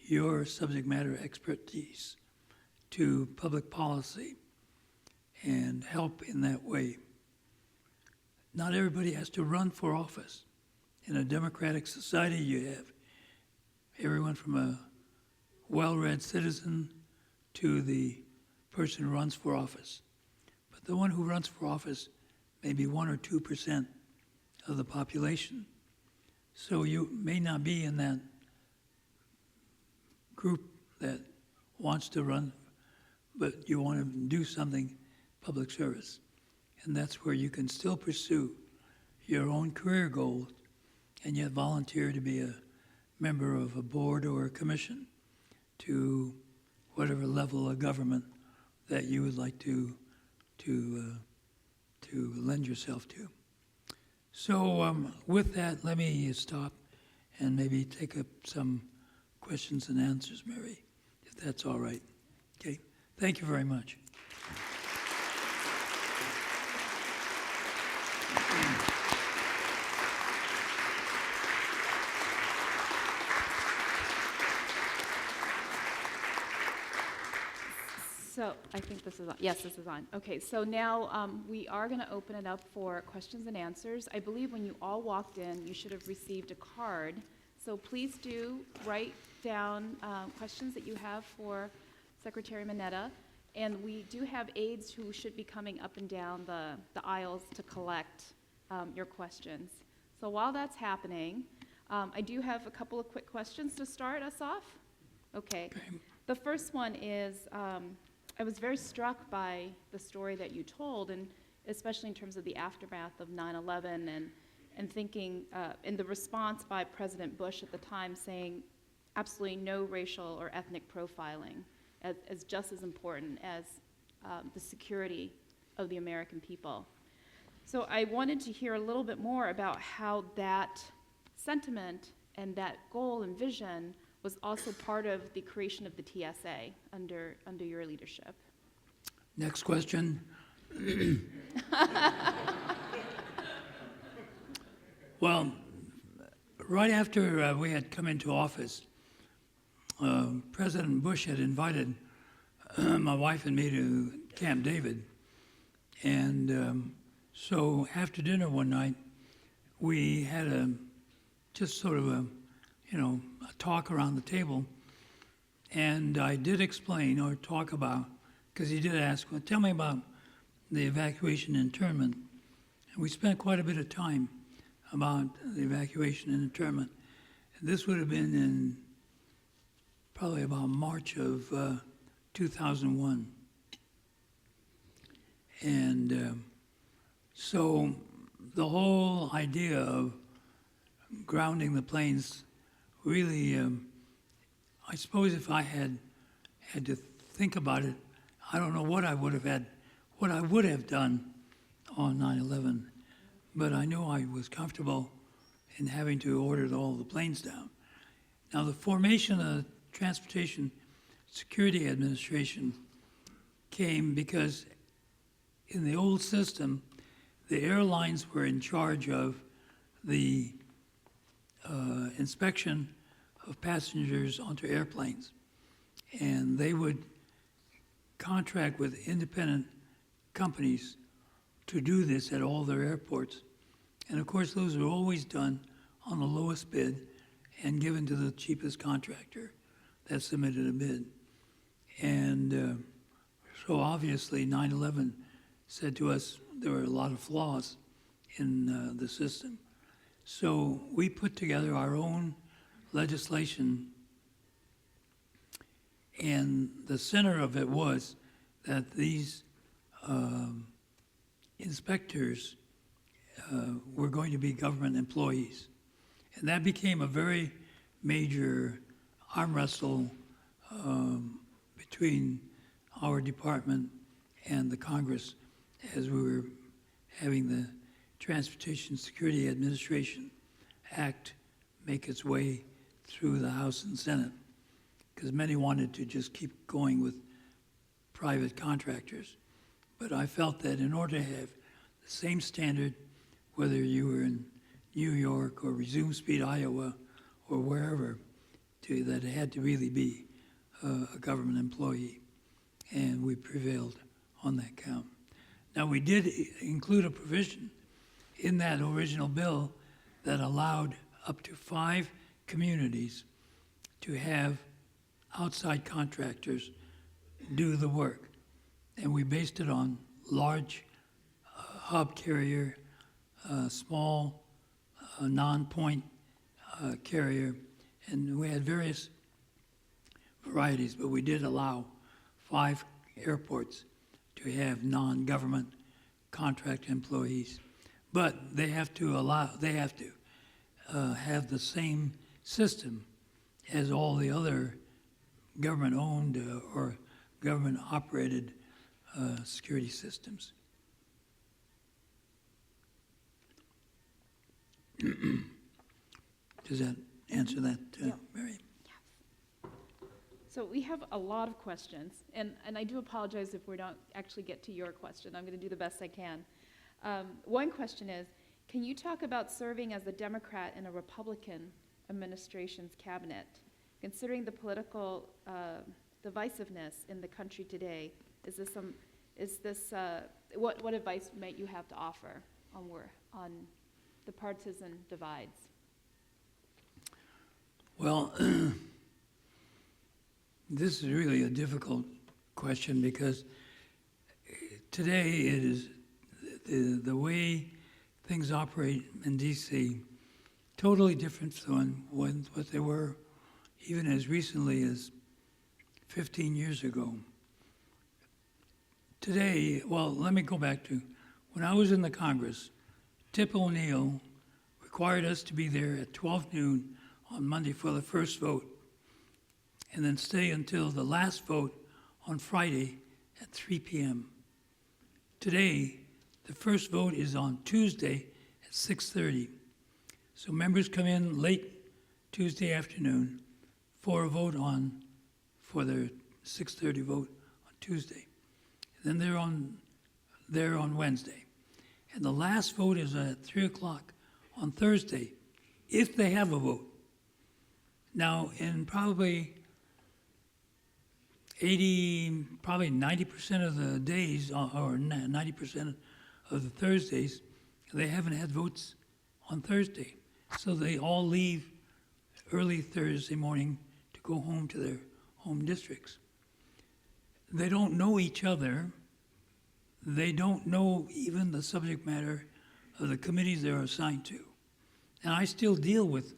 your subject matter expertise to public policy and help in that way. Not everybody has to run for office. In a democratic society, you have everyone from a well-read citizen to the person who runs for office. But the one who runs for office may be 1 or 2% of the population. So you may not be in that group that wants to run, but you want to do something public service. And that's where you can still pursue your own career goals and yet volunteer to be a member of a board or a commission to whatever level of government that you would like to lend yourself to. So with that, let me stop and maybe take up some questions and answers, Mary, if that's all right. Okay, thank you very much. So I think this is on. Yes, this is on. Okay, so now we are going to open it up for questions and answers. I believe when you all walked in, you should have received a card. So please do write down questions that you have for Secretary Mineta. And we do have aides who should be coming up and down the aisles to collect your questions. So while that's happening, I do have a couple of quick questions to start us off. Okay. The first one is, I was very struck by the story that you told, and especially in terms of the aftermath of 9/11 and thinking, in the response by President Bush at the time saying absolutely no racial or ethnic profiling as just as important as the security of the American people. So I wanted to hear a little bit more about how that sentiment and that goal and vision was also part of the creation of the TSA under your leadership. Next question. Well, right after we had come into office, President Bush had invited my wife and me to Camp David. And so after dinner one night, we had just sort of a talk around the table. And I did explain or talk about, because he did ask, well, tell me about the evacuation and internment. And we spent quite a bit of time about the evacuation and internment. And this would have been in probably about March of 2001. And so the whole idea of grounding the planes really, I suppose if I had to think about it, I don't know what I would have done on 9/11, but I know I was comfortable in having to order all the planes down. Now, the formation of the Transportation Security Administration came because in the old system, the airlines were in charge of the inspection of passengers onto airplanes. And they would contract with independent companies to do this at all their airports. And of course, those are always done on the lowest bid and given to the cheapest contractor that submitted a bid. And so obviously 9/11 said to us there were a lot of flaws in the system. So we put together our own legislation, and the center of it was that these inspectors were going to be government employees. And that became a very major arm wrestle between our department and the Congress as we were having the Transportation Security Administration Act make its way through the House and Senate, because many wanted to just keep going with private contractors. But I felt that in order to have the same standard, whether you were in New York or Resume Speed, Iowa, or wherever, that it had to really be a government employee, and we prevailed on that count. Now, we did include a provision in that original bill that allowed up to 5 communities to have outside contractors do the work. And we based it on large hub carrier, small non-point carrier, and we had various varieties, but we did allow 5 airports to have non-government contract employees. But they have to have the same system as all the other government-owned or government-operated security systems. Does that answer that, Mary? So we have a lot of questions, and I do apologize if we don't actually get to your question. I'm going to do the best I can. One question is, can you talk about serving as a Democrat in a Republican administration's cabinet? Considering the political divisiveness in the country today? What advice might you have to offer on the partisan divides? Well, this is really a difficult question because today it is the way things operate in D.C. totally different from what they were even as recently as 15 years ago. Today, well, let me go back to when I was in the Congress, Tip O'Neill required us to be there at 12 noon on Monday for the first vote, and then stay until the last vote on Friday at 3 p.m. Today, the first vote is on Tuesday at 6:30. So members come in late Tuesday afternoon for a vote for their 6:30 vote on Tuesday. And then they're on Wednesday. And the last vote is at 3 o'clock on Thursday, if they have a vote. Now, in probably 90% of the days, or 90% of the Thursdays, they haven't had votes on Thursday. So they all leave early Thursday morning to go home to their home districts. They don't know each other. They don't know even the subject matter of the committees they're assigned to. And I still deal with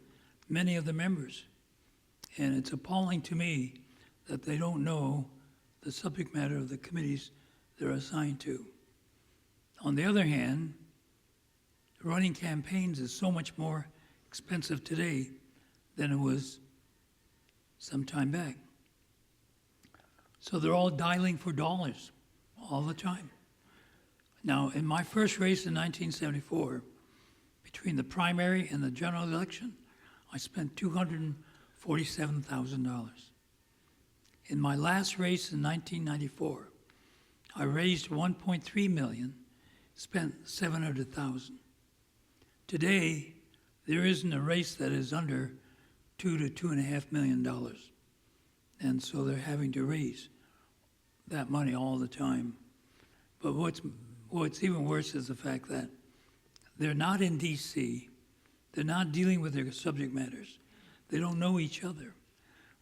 many of the members. And it's appalling to me that they don't know the subject matter of the committees they're assigned to. On the other hand, running campaigns is so much more expensive today than it was some time back. So they're all dialing for dollars all the time. Now, in my first race in 1974, between the primary and the general election, I spent $247,000. In my last race in 1994, I raised $1.3 million, spent $700,000. Today, there isn't a race that is under $2 to $2.5 million. And so they're having to raise that money all the time. But what's even worse is the fact that they're not in D.C., they're not dealing with their subject matters. They don't know each other.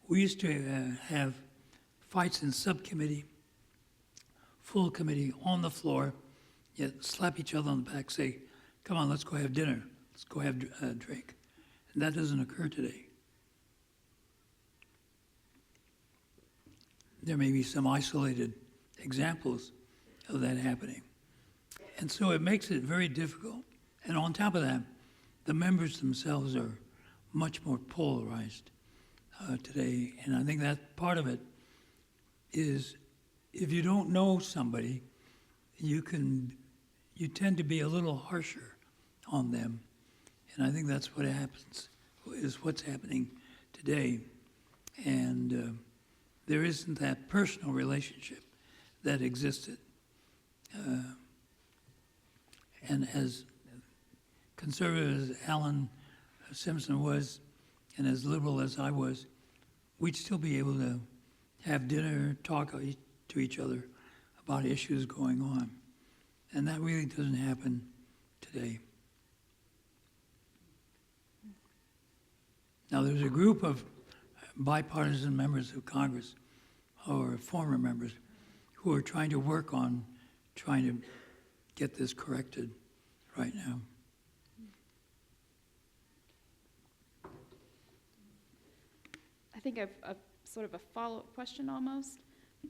We used to have fights in subcommittee, full committee, on the floor, yet slap each other on the back, say, come on, let's go have dinner, let's go have a drink. And that doesn't occur today. There may be some isolated examples of that happening. And so it makes it very difficult. And on top of that, the members themselves are much more polarized today. And I think that part of it is if you don't know somebody, you tend to be a little harsher on them. And I think that's what happens, is what's happening today. And there isn't that personal relationship that existed. And as conservative as Alan Simpson was, and as liberal as I was, we'd still be able to have dinner, talk to each other about issues going on. And that really doesn't happen today. Now, there's a group of bipartisan members of Congress, or former members, who are trying to work on trying to get this corrected right now. I think I've sort of a follow-up question almost,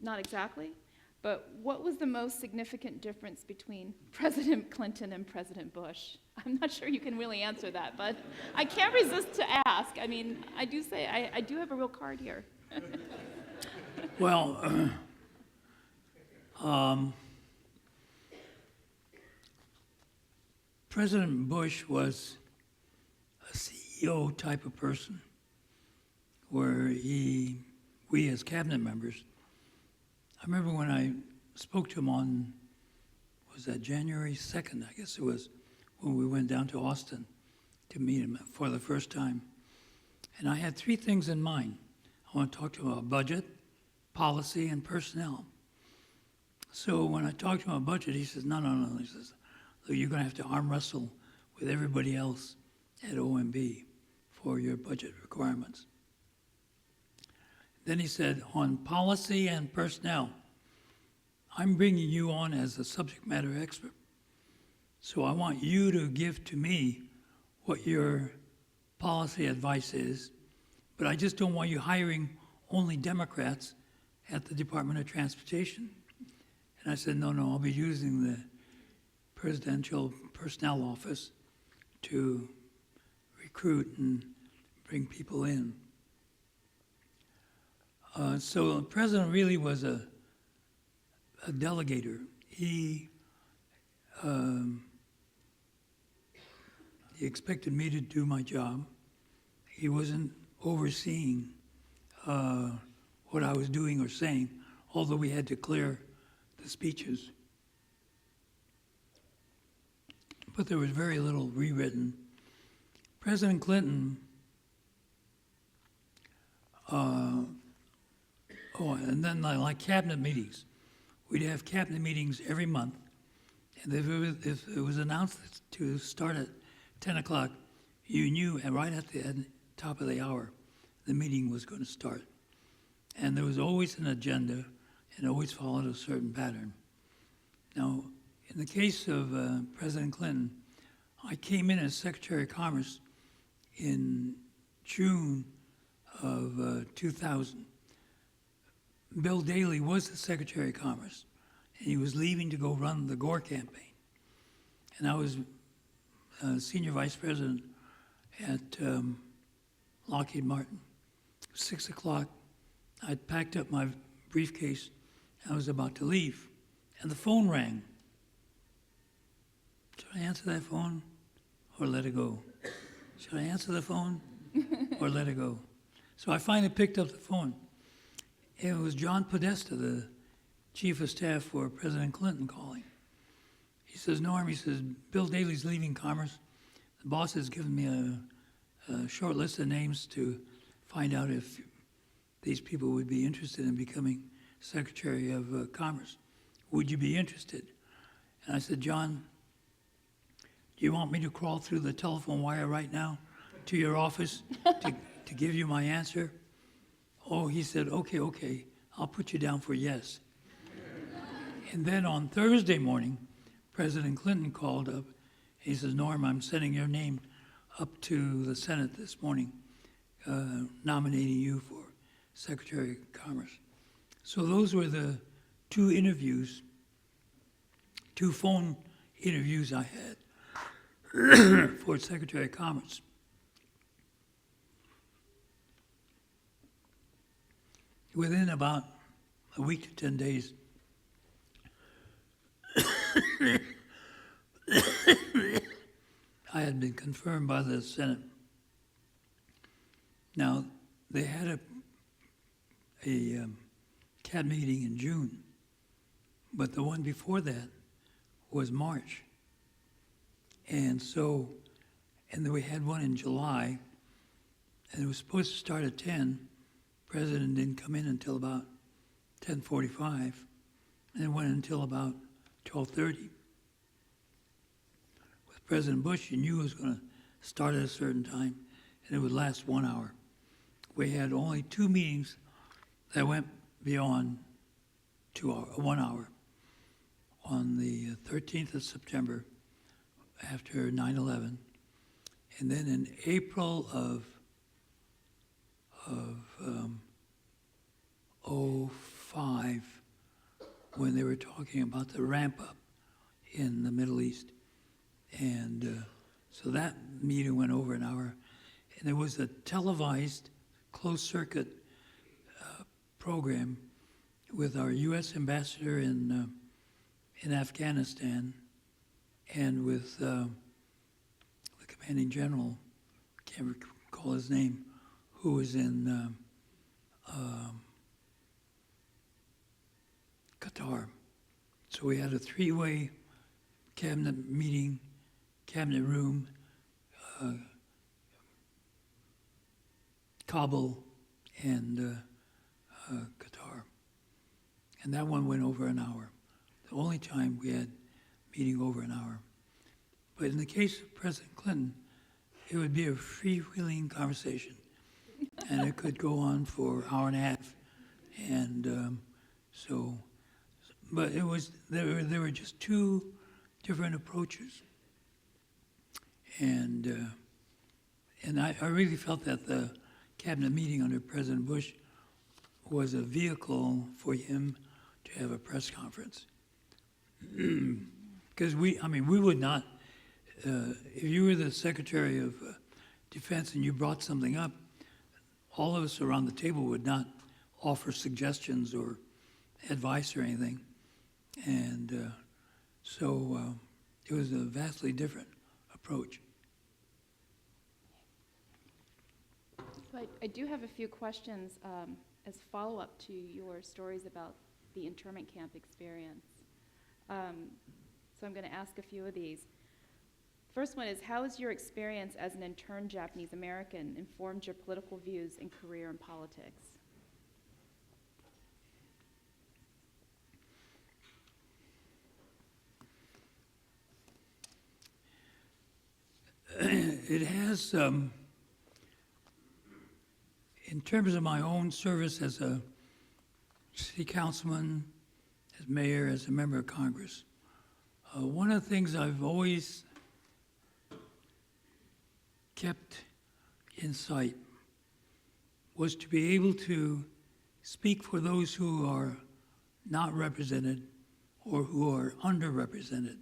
not exactly, but what was the most significant difference between President Clinton and President Bush? I'm not sure you can really answer that, but I can't resist to ask. I mean, I do say, I do have a real card here. Well, President Bush was a CEO type of person, where we as cabinet members, I remember when I spoke to him on, was that January 2nd, I guess it was, when we went down to Austin to meet him for the first time. And I had three things in mind. I want to talk to him about budget, policy and personnel. So when I talked to him about budget, he says, no. He says, look, you're going to have to arm wrestle with everybody else at OMB for your budget requirements. Then he said, on policy and personnel, I'm bringing you on as a subject matter expert. So I want you to give to me what your policy advice is, but I just don't want you hiring only Democrats at the Department of Transportation. And I said, no, I'll be using the Presidential Personnel Office to recruit and bring people in. So the president really was a delegator. He expected me to do my job. He wasn't overseeing what I was doing or saying, although we had to clear the speeches. But there was very little rewritten. President Clinton, and then like cabinet meetings. We'd have cabinet meetings every month, and if it was announced to start at 10 o'clock, you knew right at the top of the hour the meeting was going to start. And there was always an agenda and always followed a certain pattern. Now, in the case of President Clinton, I came in as Secretary of Commerce in June of 2000. Bill Daley was the Secretary of Commerce, and he was leaving to go run the Gore campaign. And I was Senior Vice President at Lockheed Martin. 6 o'clock, I'd packed up my briefcase. I was about to leave, and the phone rang. Should I answer that phone or let it go? Should I answer the phone or let it go? So I finally picked up the phone. It was John Podesta, the Chief of Staff for President Clinton, calling. He says, Norm, he says, Bill Daley's leaving Commerce. The boss has given me a short list of names to find out if these people would be interested in becoming Secretary of Commerce. Would you be interested? And I said, John, do you want me to crawl through the telephone wire right now to your office to give you my answer? Oh, he said, okay, I'll put you down for yes. And then on Thursday morning, President Clinton called up. He says, Norm, I'm sending your name up to the Senate this morning, nominating you for Secretary of Commerce. So those were the two phone interviews I had for Secretary of Commerce. Within about a week to 10 days, I had been confirmed by the Senate. Now, they had a cabinet meeting in June, but the one before that was March. And then we had one in July, and it was supposed to start at 10. President didn't come in until about 10:45, and it went until about 12:30. With President Bush, you knew it was going to start at a certain time, and it would last 1 hour. We had only two meetings that went beyond 1 hour. On the 13th of September, after 9/11, and then in April of 2005, when they were talking about the ramp up in the Middle East. And so that meeting went over an hour. And there was a televised closed circuit program with our U.S. ambassador in Afghanistan and with the commanding general, can't recall his name, who was in Qatar. So we had a three-way cabinet meeting, cabinet room, Kabul and Qatar. and that one went over an hour. The only time we had meeting over an hour. But in the case of President Clinton, it would be a freewheeling conversation, and it could go on for an hour and a half. And but it was there were just two different approaches, and I really felt that the cabinet meeting under President Bush was a vehicle for him to have a press conference. Because we would not, if you were the Secretary of Defense and you brought something up, all of us around the table would not offer suggestions or advice or anything. And so it was a vastly different approach. So I do have a few questions as follow-up to your stories about the internment camp experience. So I'm going to ask a few of these. First one is, how has your experience as an interned Japanese American informed your political views and career in politics? It has, in terms of my own service as a city councilman, as mayor, as a member of Congress, one of the things I've always kept in sight was to be able to speak for those who are not represented or who are underrepresented.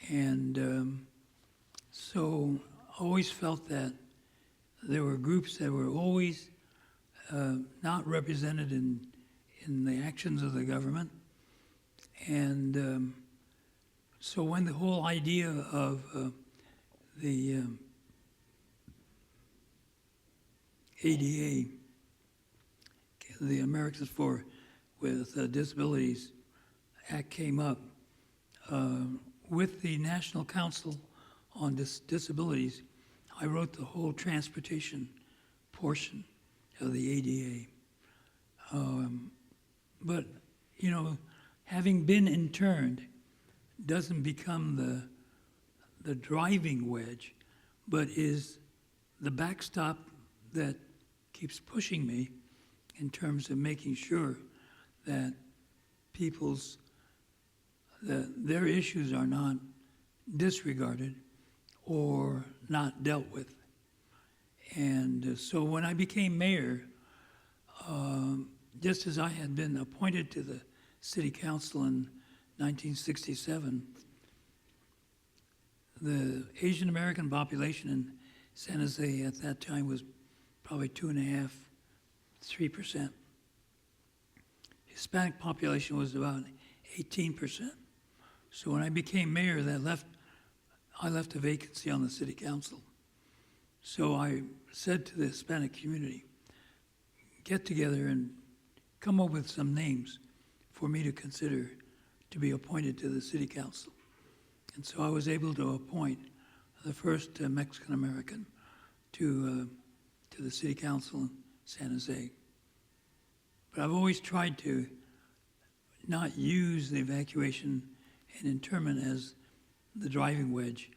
And so I always felt that there were groups that were always not represented in the actions of the government. And so when the whole idea of the ADA, the Americans with Disabilities Act, came up, with the National Council on Disabilities, I wrote the whole transportation portion of the ADA. But, you know, having been interned doesn't become the driving wedge, but is the backstop that keeps pushing me in terms of making sure that their issues are not disregarded or not dealt with. And so when I became mayor, just as I had been appointed to the city council in 1967, the Asian American population in San Jose at that time was probably 2.5%, 3%. Hispanic population was about 18%. So when I became mayor, I left a vacancy on the city council. So I said to the Hispanic community, get together and come up with some names for me to consider to be appointed to the city council. And so I was able to appoint the first Mexican American to the city council in San Jose. But I've always tried to not use the evacuation and internment as the driving wedge,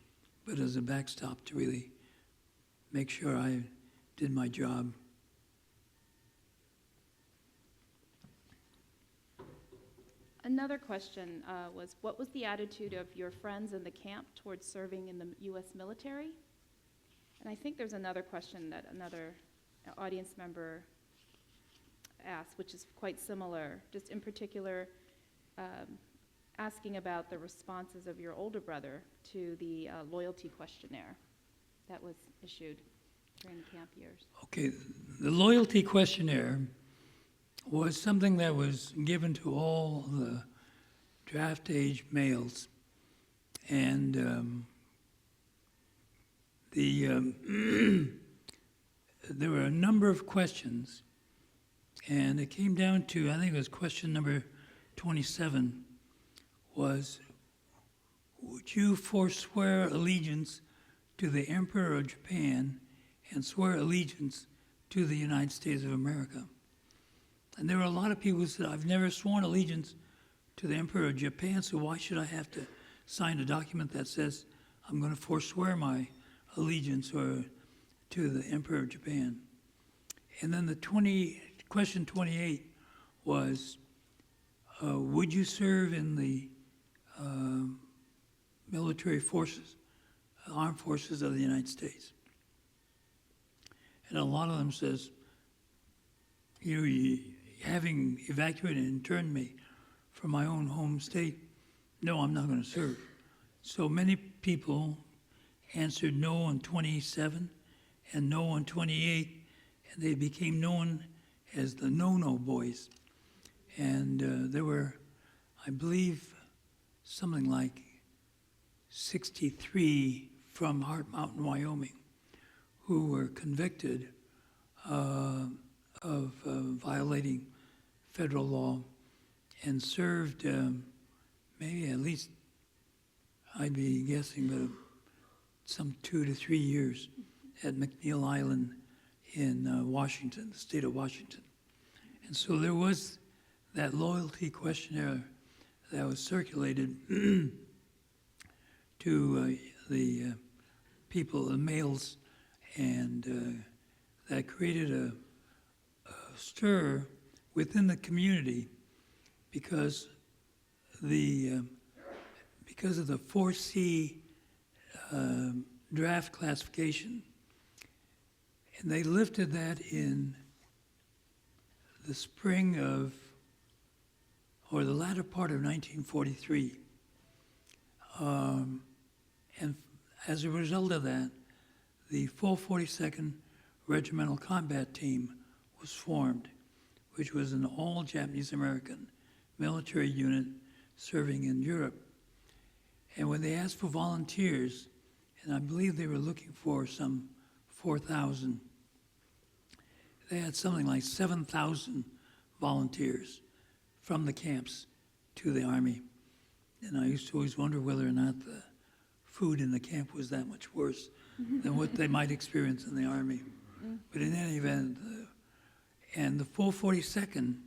but as a backstop to really make sure I did my job. Another question was, what was the attitude of your friends in the camp towards serving in the U.S. military? And I think there's another question that another audience member asked, which is quite similar, just in particular asking about the responses of your older brother to the loyalty questionnaire that was issued during the camp years. Okay, the loyalty questionnaire was something that was given to all the draft age males. And there were a number of questions, and it came down to, I think it was question number 27, was, would you forswear allegiance to the Emperor of Japan and swear allegiance to the United States of America? And there were a lot of people who said, I've never sworn allegiance to the Emperor of Japan, so why should I have to sign a document that says I'm going to forswear my allegiance or to the Emperor of Japan? And then question 28 was, would you serve in the military forces, armed forces of the United States? And a lot of them says, having evacuated and interned me from my own home state, no, I'm not going to serve. So many people answered no on 27 and no on 28, and they became known as the no-no boys. And there were, I believe, something like 63 from Heart Mountain, Wyoming, who were convicted of violating federal law and served maybe at least, I'd be guessing, but some 2 to 3 years at McNeil Island in Washington, the state of Washington. And so there was that loyalty questionnaire that was circulated to the people, the males, and that created a stir within the community because of the 4C draft classification. And they lifted that in the spring of, or the latter part of 1943. And as a result of that, the 442nd Regimental Combat Team was formed, which was an all-Japanese American military unit serving in Europe. And when they asked for volunteers, and I believe they were looking for some 4,000, they had something like 7,000 volunteers from the camps to the Army. And I used to always wonder whether or not the food in the camp was that much worse than what they might experience in the Army. But in any event, and the 442nd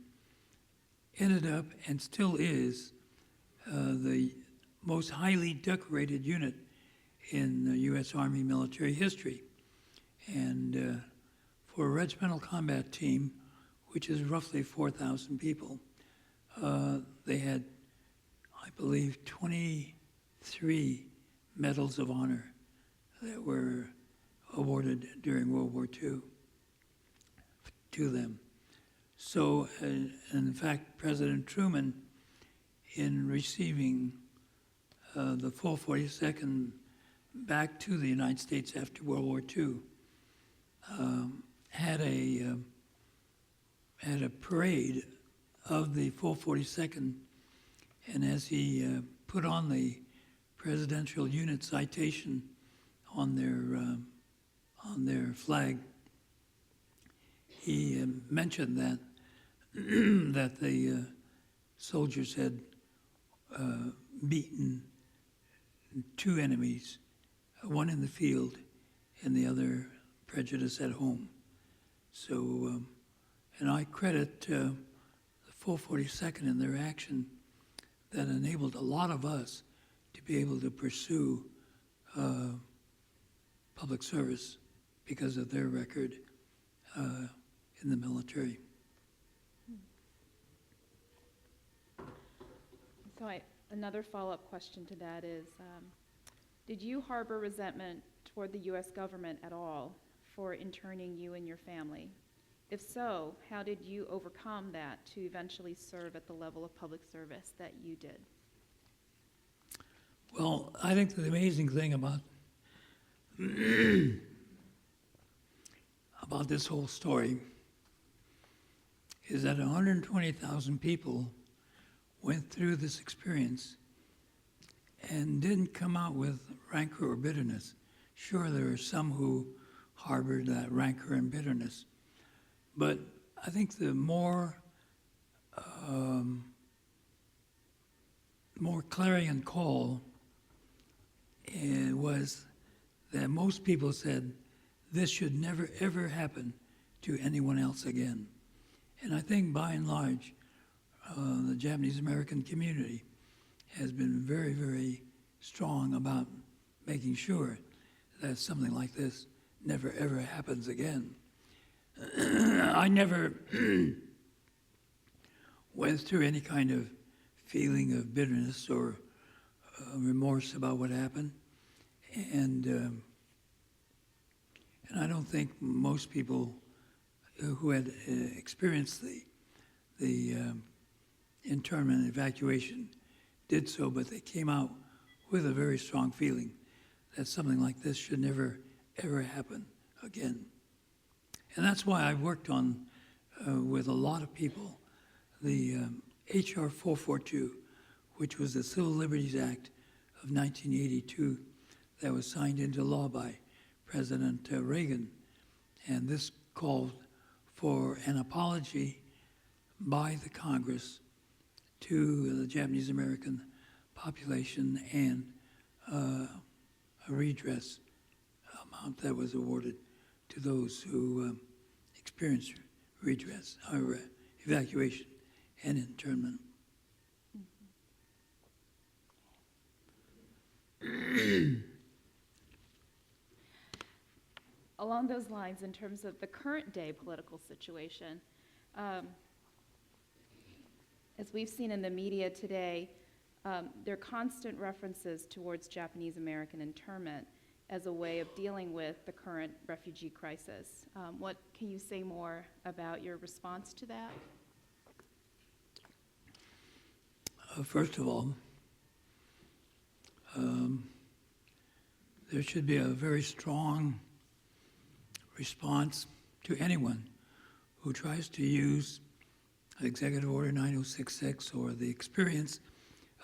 ended up and still is the most highly decorated unit in the U.S. Army military history. And for a regimental combat team, which is roughly 4,000 people, they had, I believe, 23 medals of honor that were awarded during World War II to them. So, in fact, President Truman, in receiving the 442nd back to the United States after World War II, had a parade of the 442nd, and as he put on the presidential unit citation on their flag, he mentioned that that the soldiers had beaten 2 enemies, one in the field and the other prejudice at home. So, and I credit the 442nd in their action that enabled a lot of us to be able to pursue public service because of their record in the military. So another follow-up question to that is, did you harbor resentment toward the U.S. government at all for interning you and your family? If so, how did you overcome that to eventually serve at the level of public service that you did? Well, I think the amazing thing about about this whole story is that 120,000 people went through this experience and didn't come out with rancor or bitterness. Sure, there are some who harbored that rancor and bitterness, but I think the more clarion call was that most people said this should never ever happen to anyone else again. And I think by and large, the Japanese American community has been very, very strong about making sure that something like this never ever happens again. I never went through any kind of feeling of bitterness or remorse about what happened, and I don't think most people who had experienced the internment evacuation did so, but they came out with a very strong feeling that something like this should never ever happen again. And that's why I've worked on, with a lot of people, the H.R. 442, which was the Civil Liberties Act of 1982 that was signed into law by President Reagan. And this called for an apology by the Congress to the Japanese American population and a redress amount that was awarded to those who experienced redress or evacuation and internment. Along those lines, in terms of the current day political situation, as we've seen in the media today, there are constant references towards Japanese American internment as a way of dealing with the current refugee crisis. What can you say more about your response to that? First of all, there should be a very strong response to anyone who tries to use Executive Order 9066 or the experience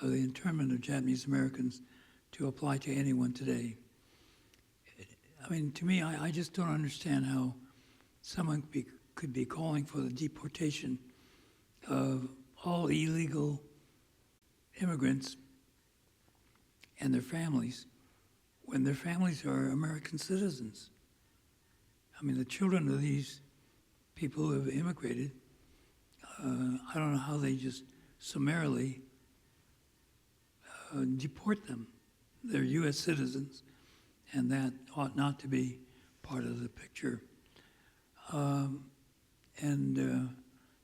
of the internment of Japanese Americans to apply to anyone today. I mean, to me, I just don't understand how someone could be calling for the deportation of all illegal immigrants and their families when their families are American citizens. I mean, the children of these people who have immigrated, I don't know how they just summarily deport them. They're U.S. citizens, and that ought not to be part of the picture.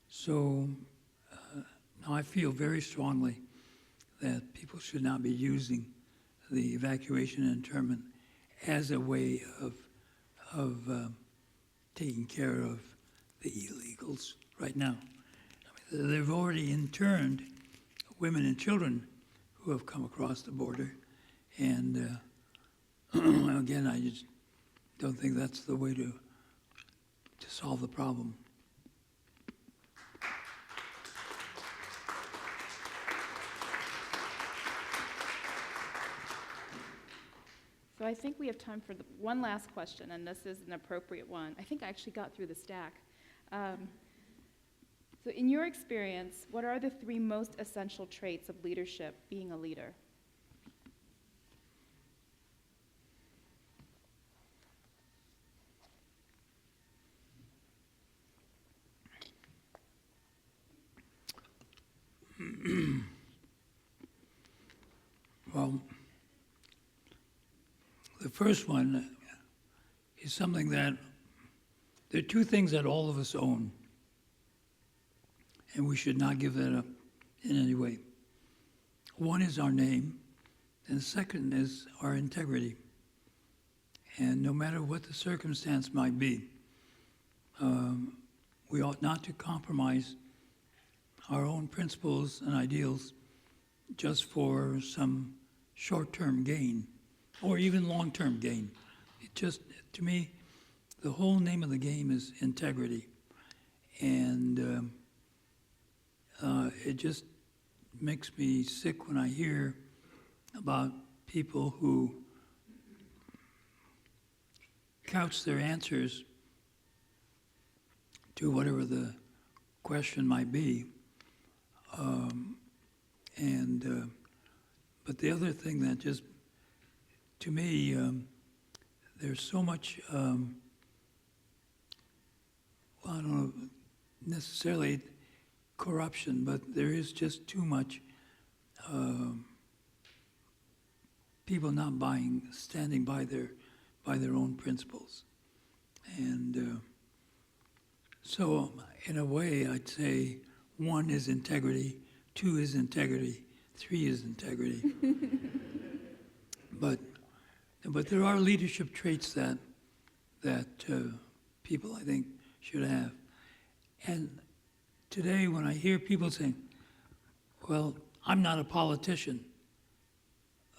So now I feel very strongly that people should not be using the evacuation and internment as a way of taking care of the illegals right now. I mean, they've already interned women and children who have come across the border, and again, I just don't think that's the way to solve the problem. So I think we have time for one last question, and this is an appropriate one. I think I actually got through the stack. So in your experience, what are the 3 most essential traits of leadership, being a leader? Well, the first one is something that, there are 2 things that all of us own, and we should not give that up in any way. One is our name, and the second is our integrity. And no matter what the circumstance might be, we ought not to compromise our own principles and ideals just for some short-term gain or even long-term gain. It just, to me, the whole name of the game is integrity. And it just makes me sick when I hear about people who couch their answers to whatever the question might be. But the other thing that just, to me, there's so much, well, I don't know, necessarily corruption, but there is just too much people not standing by their own principles. And so in a way, I'd say 1 is integrity, 2 is integrity, 3 is integrity. But there are leadership traits that people, I think, should have. And today, when I hear people saying, well, I'm not a politician,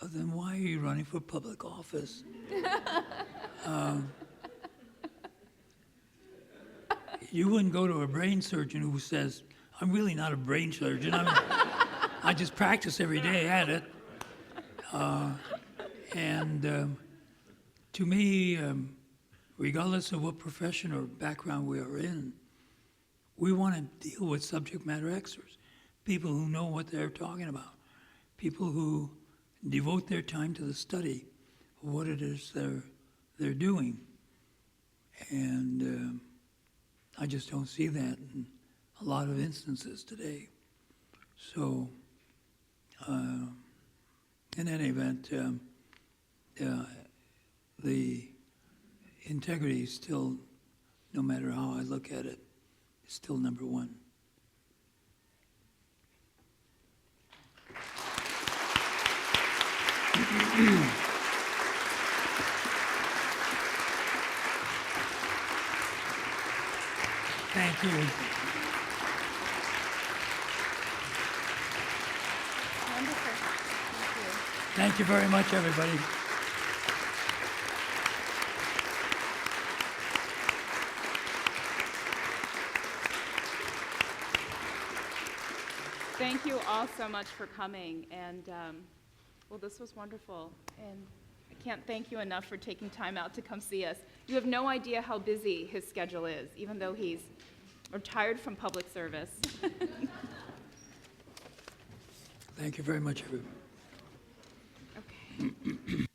then why are you running for public office? You wouldn't go to a brain surgeon who says, I'm really not a brain surgeon. I just practice every day at it. To me, regardless of what profession or background we are in, we want to deal with subject matter experts, people who know what they're talking about, people who devote their time to the study of what it is they're doing. And I just don't see that in a lot of instances today. So, in any event, the integrity is still, no matter how I look at it, is still number 1. Thank you. Wonderful. Thank you. Thank you very much, everybody. Thank you all so much for coming. And, well, this was wonderful. And I can't thank you enough for taking time out to come see us. You have no idea how busy his schedule is, even though he's retired from public service. Thank you very much, everybody. Okay.